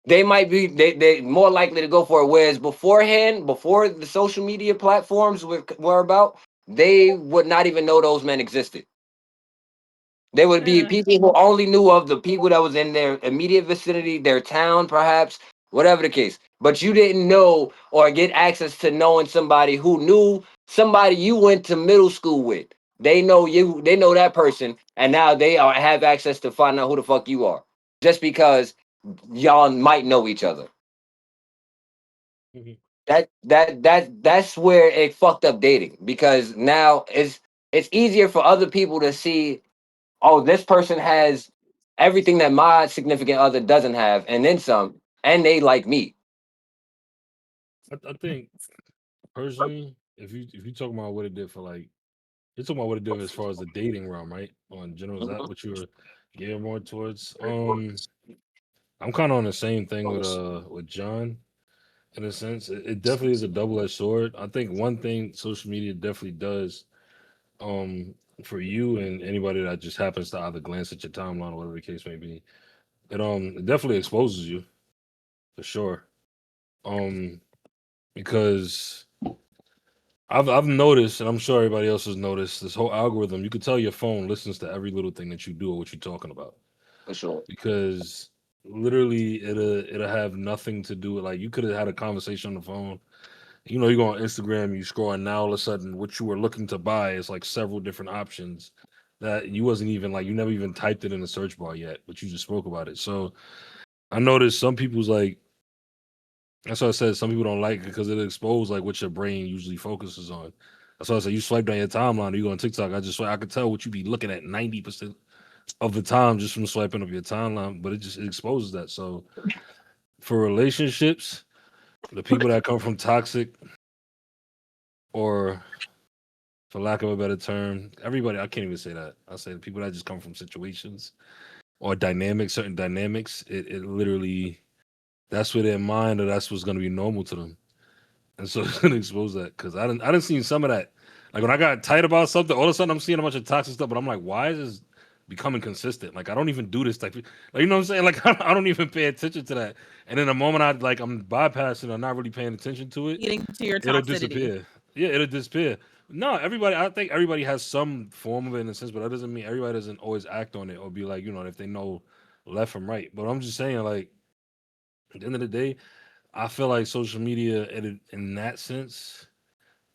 They might be they more likely to go for it. Whereas beforehand, before the social media platforms were about, they would not even know those men existed. They would be people who only knew of the people that was in their immediate vicinity, their town, perhaps, whatever the case. But you didn't know or get access to knowing somebody who knew somebody you went to middle school with. They know you, they know that person, and now they have access to find out who the fuck you are. Just because y'all might know each other. Mhm. That's where it fucked up dating, because now it's easier for other people to see, oh, this person has everything that my significant other doesn't have, and then some, and they like me. I think personally, if you talking about what it did for like, you're talking about what it did as far as the dating realm, right? On general, is that what you were gearing more towards? I'm kind of on the same thing with John in a sense. It definitely is a double edged sword. I think one thing social media definitely does, um, for you and anybody that just happens to either glance at your timeline or whatever the case may be, it definitely exposes you for sure. Um, because I've noticed, and I'm sure everybody else has noticed, this whole algorithm. You could tell your phone listens to every little thing that you do or what you're talking about, For sure. because literally it'll have nothing to do with, like, you could have had a conversation on the phone. You know, you go on Instagram, you scroll, and now all of a sudden, what you were looking to buy is like several different options that you wasn't even like, you never even typed it in the search bar yet, but you just spoke about it. So I noticed some people's like, that's why I said some people don't like it because it exposes like what your brain usually focuses on. That's why I said you swipe down your timeline or you go on TikTok. I could tell what you be looking at 90% of the time just from swiping up your timeline, but it exposes that. So for relationships, the people that come from toxic, or for lack of a better term, everybody, I can't even say that. I say the people that just come from situations or dynamics, certain dynamics, it literally, that's where their mind, or that's what's going to be normal to them. And so it's gonna expose that, because I didn't see some of that. Like when I got tight about something, all of a sudden I'm seeing a bunch of toxic stuff, but I'm like, why is this becoming consistent? Like I don't even do this type of, like, you know what I'm saying? Like I don't even pay attention to that. And in the moment I'm bypassing or not really paying attention to it, Getting to your it'll toxicity. disappear. Yeah, it'll disappear. No, everybody, I think everybody has some form of it in a sense, but that doesn't mean everybody doesn't always act on it or be like, if they know left from right. But I'm just saying, like, at the end of the day, I feel like social media in that sense,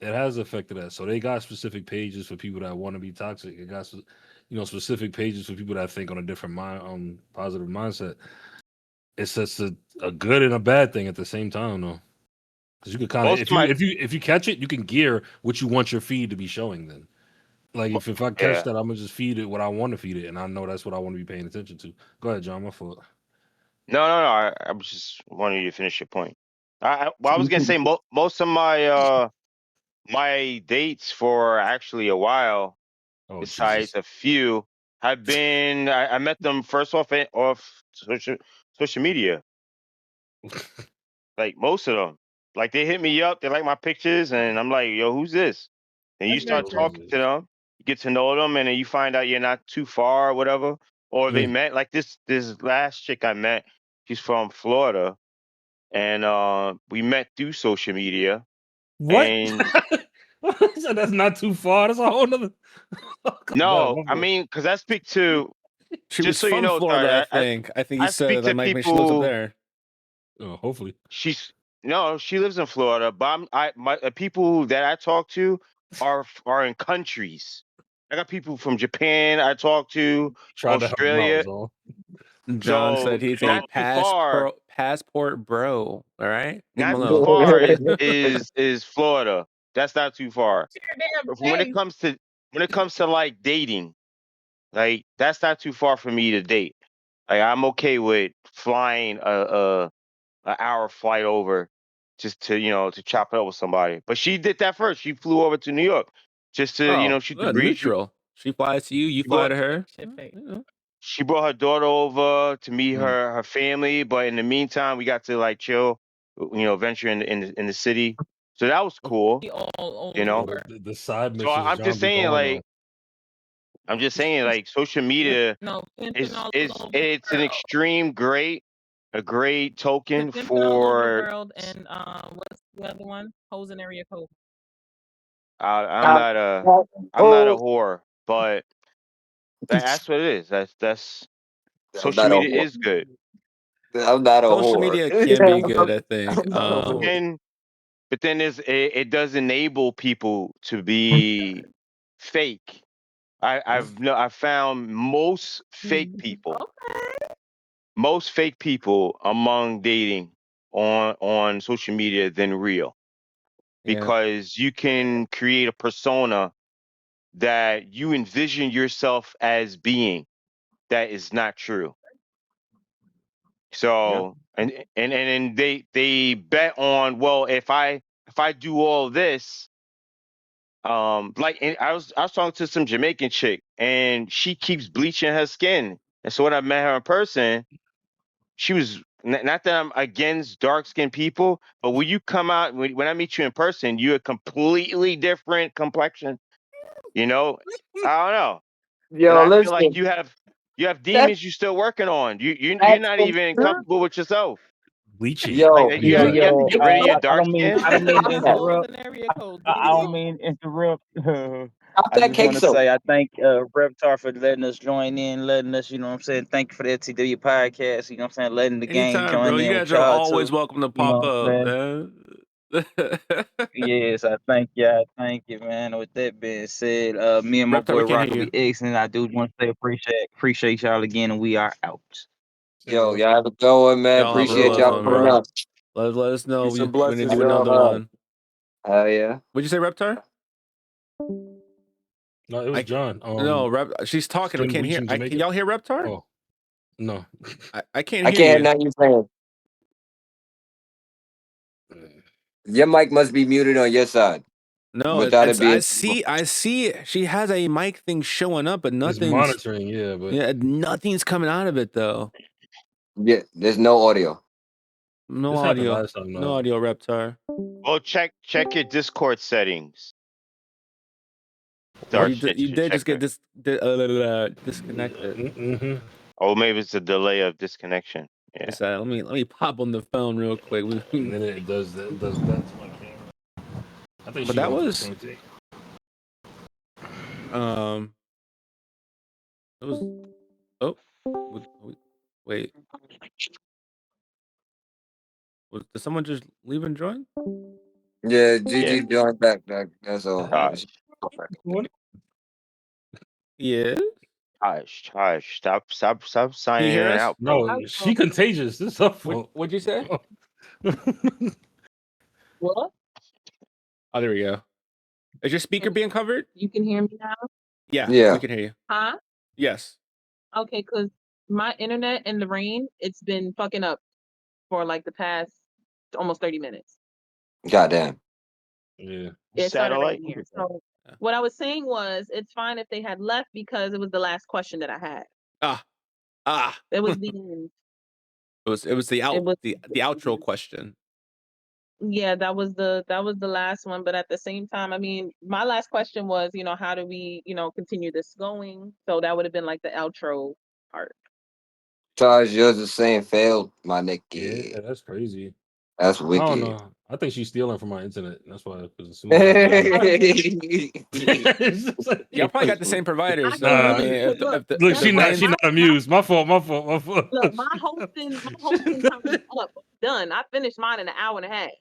it has affected us. So they got specific pages for people that want to be toxic. It got specific pages for people that think on a different positive mindset. It's just a good and a bad thing at the same time, though. Because you could kind of, Most of my if you catch it, you can gear what you want your feed to be showing. Then, like, if I catch yeah. that, I'm gonna just feed it what I want to feed it, and I know that's what I want to be paying attention to. Go ahead, John. My fault. No. I was just wanting you to finish your point. Well, I was gonna say most of my dates for actually a while, Oh besides Jesus. a few, have been I met them first off social media. Like most of them, like they hit me up, they like my pictures, and I'm like, yo, who's this? And you That's very start Oh true. talking to Jesus. them, you get to know them, and then you find out you're not too far or whatever. Or they Mm. met, like this last chick I met, she's from Florida, and we met through social media. What? And So that's not too far. That's a whole nother. Go ahead, no, my I fault. mean, because I speak to, She just was so you from know, Florida, sorry, I I think. I think you I said speak that to might she lives up people. Oh, there. hopefully. She's No, she lives in Florida, but my people that I talk to are in countries. I got people from Japan I talk to, Tried to help him out, Australia. was all. John said So he's a not too far, passport bro. All right, leave him not too alone. far is Florida. That's not too far. Your damn But when it comes to like dating, like that's not too far for me to date. Like I'm okay with flying a an hour flight over just to to chop it up with somebody. But she did that first. She flew over to New York just to Oh, shoot the breeze. neutral. She flies to you, you She go fly to her. shit fake. You know. she brought her daughter over to meet Mm. her family, but in the meantime, we got to like chill, venture in the city. So that was cool, We all you know. over. The side So missions I'm John just be saying, going on. like, social media No, pimping is all is over the it's an world. extreme a great token Pimping all over the for. world, and what's the other one? Hoes in area code. I'm not a whore, but that's what it is. That's I'm social not a media whore. is good. I'm not a Social whore. media can be good, I think. I'm not a whore. And but then it does enable people to be fake. I've found most fake people among dating on social media than real, Yeah. because you can create a persona that you envision yourself as being that is not true. So and they bet on, well, if I do all this, like, and I was talking to some Jamaican chick, and she keeps bleaching her skin. And so when I met her in person, she was not that I'm against dark skinned people, but when you come out, when I meet you in person, you're a completely different complexion. You know, I don't know, and Yo, I feel like listen. you have That demons you're still working on. You're that's not so even true. comfortable with yourself. Bleaching. Like, Yo, you Yo, got Yeah. you got to yo, get rid of your I dark don't mean skin. I don't mean to Hoes interrupt. in area code. I don't Booty. mean to interrupt. how's I that just cake want to so? say I thank Reptar for letting us join in, letting us, you know what I'm saying, thank you for the FTW podcast, you know what I'm saying, letting the gang Anytime, bro. join You in with guys are y'all always too. welcome to You pop know what up, I'm saying? man. Yes, I thank you, man. With that being said, me and my Reptar, boy we can't Rock hear will you. be excellent. I do want to say appreciate y'all again, and we are out. Same, Yo, bro. y'all have a good one, man. Y'all have a Appreciate blessed y'all one, pulling bro. up. Let us know Peace and when to blessings, do y'all. another one. Hell yeah. What'd you say, Reptar? No, it was John. No, she's talking. We Skin can't hear. bleaching Can Jamaican. y'all hear Reptar? Oh no. I can't I hear can't hear you. nothing you saying. Your mic must be muted on your side. No, Without it it's I being see she has a mic thing showing up, but It's nothing's monitoring, but nothing's coming out of it though. yeah, there's no audio. No this happened audio. last time. No audio, Reptar. Well, check your Discord settings. Well, Start you did check just get it. disconnected. Mm-hmm. Or maybe it's a delay of disconnection. Yeah. Just, let me pop on the phone real quick. And then it does that. It does that to my camera. I think But she that went to the was same thing. it was oh wait. Did someone just leave and join? Yeah, Yeah. GG joined back. That's all. Hush. Yeah. Hush. Stop Can signing you in hear and us? out, bro. No, she contagious. This is her fault. What'd you say? What? Oh, there we go. Is your speaker being covered? You can hear me now? Yeah, we Yeah. can hear you. Huh? Yes. Okay, because my internet in the rain, it's been fucking up for like the past almost 30 minutes. Goddamn. Yeah. It started Satellite. raining here. So what I was saying was it's fine if they had left because it was the last question that I had. Ah. It was the end. It was the outro question. Yeah, that was the last one. But at the same time, I mean, my last question was, how do we, continue this going? So that would have been like the outro part. Taj, yours the same failed, my nigga. Yeah, that's crazy. That's I don't wicked. know. I think she's stealing from my internet. That's why. Because as soon as Y'all probably got the same provider, so Nah, I mean, if look, the she rain... not amused. My fault. Look, my hosting time is up. Done. I finished mine in an hour and a half.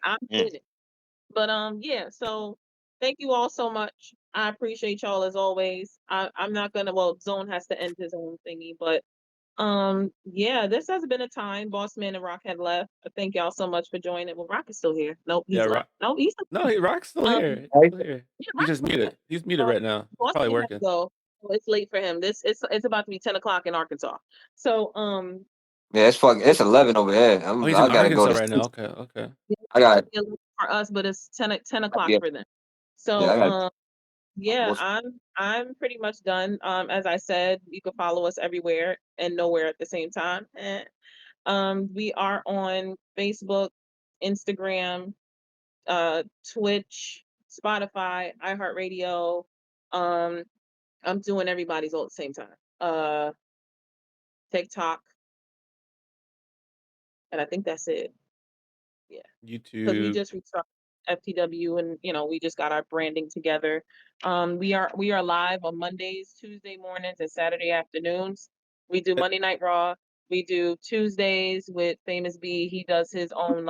I'm finished. But yeah, so thank you all so much. I appreciate y'all as always. I'm not gonna Zone has to end his own thingy, but yeah, this has been a time. Boss Man and Rock had left. Thank y'all so much for joining. Well, Rock is still here. Nope, he's left. No, he's still Rock's still here. yeah, He's just muted. He's muted right now. He's probably Man has to working. go. It's late for him. It's about to be 10 o'clock in Arkansas. So Yeah, it's 11 over here. Oh, he's I in gotta go Arkansas to right now. sleep. Okay. I got for us, but it's 10 o'clock yeah, for them. yeah, I got So Yeah, I'm pretty much done. As I said, you can follow us everywhere and nowhere at the same time. We are on Facebook, Instagram, Twitch, Spotify, iHeartRadio. Um, I'm doing everybody's all at the same time. TikTok, and I think that's it. Yeah, because we YouTube. just restarted FTW, and we just got our branding together. We are live on Mondays, Tuesday mornings, and Saturday afternoons. We do Monday Night Raw. We do Tuesdays with Famous B. He does his own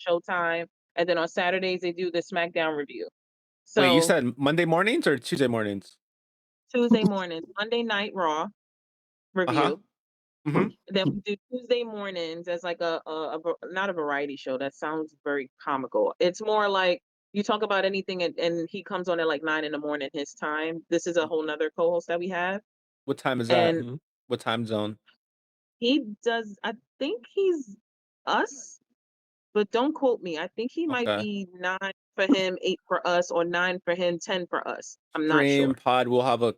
Showtime, and then on Saturdays they do the SmackDown review. Wait, you So said Monday mornings or Tuesday mornings? Tuesday mornings, Monday Night Raw Uh-huh. review. Mm-hmm. Then we do Tuesday mornings as like not a variety show. That sounds very comical. It's more like you talk about anything, and he comes on at like 9 in the morning his time. This is a whole nother co-host that we have, What time is that? and What time zone? he does. I think he's us, but don't quote me. I think he might Okay. be 9 for him, 8 for us, or 9 for him, 10 for us. I'm not Stream sure. pod will have a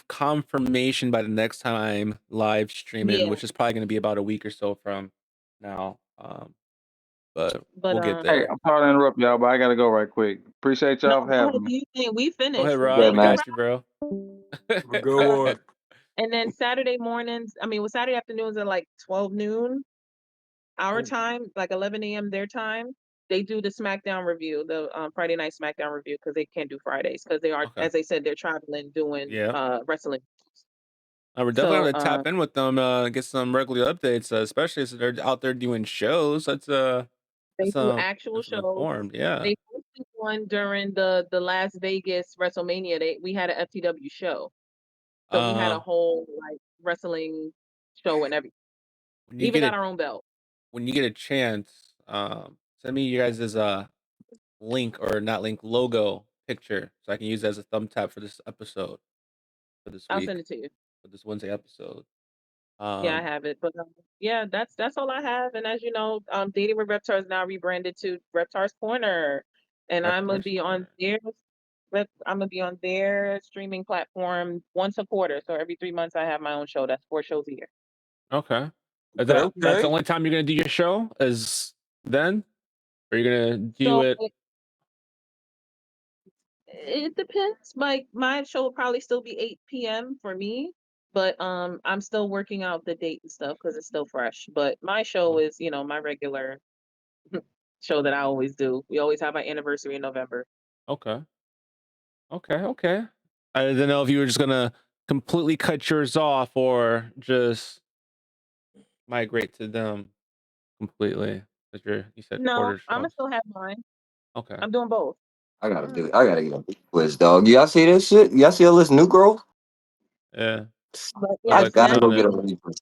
confirmation by the next time live streaming, Yeah, which is probably going to be about a week or so from now. But but we'll get Hey, there. I'm sorry to interrupt y'all, but I gotta go right quick. Appreciate no, y'all for go ahead. having me. You think we Go ahead, finished? Rob. Good We Thank you, man. got you, bro. Have a good Rob. one. And then Saturday mornings, Saturday afternoons at like 12 noon, our time, like 11 a.m. their time, they do the SmackDown review, the Friday night SmackDown review, because they can't do Fridays because they are, Okay. as they said, they're traveling doing Yeah. wrestling. We're definitely So going to tap in with them, get some regular updates, especially as they're out there doing shows. they do actual that's some shows. informed. Yeah. They posted one during the Las Vegas WrestleMania. We had an FTW show, so we had a Uh, whole like wrestling show and everything. when We you even get got a our own belt. chance, send me you guys' link or not link logo picture so I can use it as a thumb tap for this episode for this I'll week send it to you. for this Wednesday episode. Yeah, I have it. But yeah, that's all I have. And as you know, Dating with Reptar is now rebranded to Reptar's Corner, and I'm gonna Reptar's be on Corner. I'm gonna be on their streaming platform once a quarter. So every 3 months, I have my own show. That's 4 shows a year. Okay. That's the Okay. only time you're gonna do your show is then, or you're gonna do So it? it depends. My show will probably still be 8 p.m. for me, but I'm still working out the date and stuff because it's still fresh. But my show is, my regular show that I always do. We always have our anniversary in November. Okay. Okay. I didn't know if you were just gonna completely cut yours off or just migrate to them completely. Because you said No, quarter I'm gonna shows. still have mine. Okay. I'm doing both. I gotta get a quiz, dog. Y'all see this shit? Y'all see all this new growth? Yeah. But How's I yes, that gotta killing go it? get a refresh.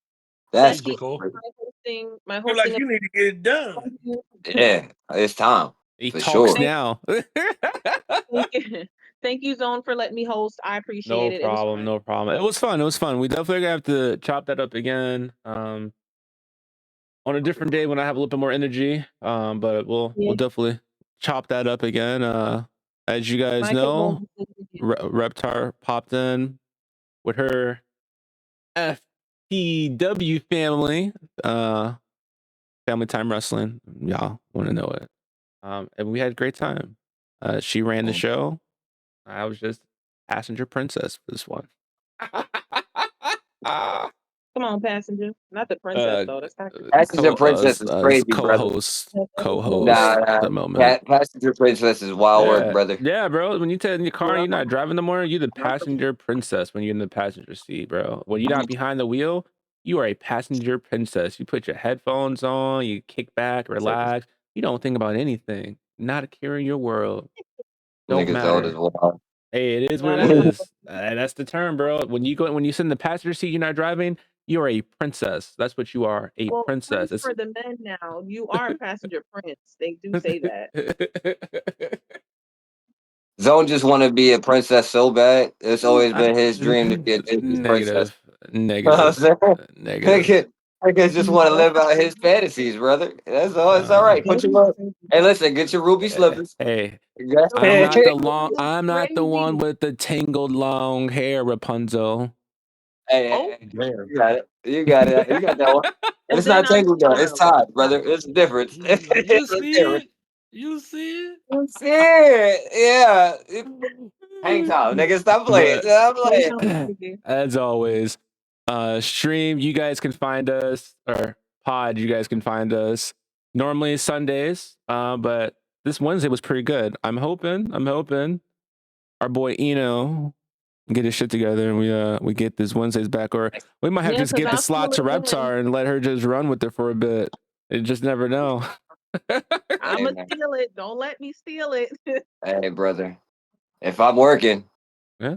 That's Thank you, Becky, Cole. crazy. my Feel like hosting. you need to get it done. Yeah, it's time He for talks sure. Thank, now. thank you, thank you, Zone, for letting me host. I appreciate No it. It was problem. fun. No problem. It was fun. It was fun. We definitely gonna have to chop that up again. On a different day when I have a little bit more energy. But we'll Yeah, definitely chop that up again. As you guys my know, condolences. Reptar popped in with her FTW family, Family Time Wrestling. Y'all want to know it. And we had a great time. She ran the show. I was just passenger princess for this one. Come on, passenger. Not the princess uh, though. That's not Passenger Princess is crazy, brother. co-host, Nah, at nah. the moment. Passenger Princess is wild work, Yeah, brother. yeah, bro. When you take in your car, and you're girl. not driving no more. You're the passenger princess when you're in the passenger seat, bro. When you're not behind the wheel, you are a passenger princess. You put your headphones on, you kick back, relax. You don't think about anything. Not a care in your world. Don't Niggas old as matter. well. Hey, it is No, what it that's not. is. That's the term, bro. When you sit in the passenger seat, you're not driving. You're a princess. That's what you are, a Well, princess. prince It's for the men now. You are a passenger prince. They do say that. Zone just want to be a princess so bad. It's always been his dream to be a Disney princess. negative, You know what I'm negative, saying? negative. I guess just want to live out his fantasies, brother. That's all. It's all right. Put your hey, listen, get your ruby slippers. Hey, I'm Hey, not the long. I'm not the one with the tangled long hair, Rapunzel. hey, Damn. you got it. You got it. You got that one. And It's then not I'm tangled though. It's smiling. tied, brother. It's a difference. You It's a see difference. it? You see it? Yeah, yeah. Hang time, nigga. Stop playing. But Stop Play playing. something, baby. as always, stream, you guys can find us, or pod, you guys can find us normally Sundays. But this Wednesday was pretty good. I'm hoping our boy Eno get his shit together and we get this Wednesdays back, or we might have to Yeah, just because give the I'll slot steal to it again. Reptar and let her just run with it for a bit. You just never know. I'm Hey, going to man. steal it. Don't let me steal it. Hey, brother. If I'm working, Yeah.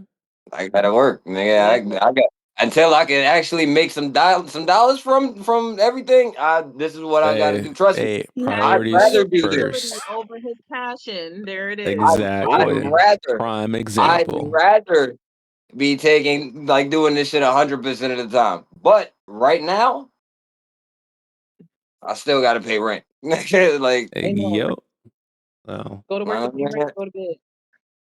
I gotta work, nigga. Yeah. I got until I can actually make some dollars from everything. This is what I gotta Hey, do. Trust me. hey, He has I'd to put priorities rather his be here. stability first. over his passion. There it is. I'd Exactly. rather Prime I'd example. rather be taking like doing this shit 100% of the time. But right now, I still gotta pay rent. Like Hey, Amen. yo. Oh, Go to work and pay rent, uh, go to bed.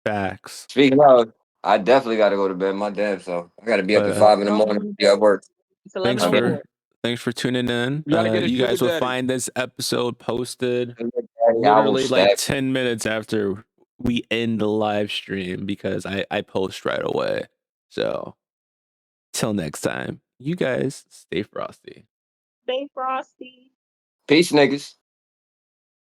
facts. speaking of, I definitely gotta go to bed. My damn so I gotta be up But at 5 in the morning. Um, Yeah, work. it's thanks 11:04. for thanks for tuning in. You gotta get a You sugar guys will daddy. find this episode posted I will literally like stack. 10 minutes after we end the live stream because I post right away. So till next time, you guys stay frosty. Stay frosty. Peace, niggas.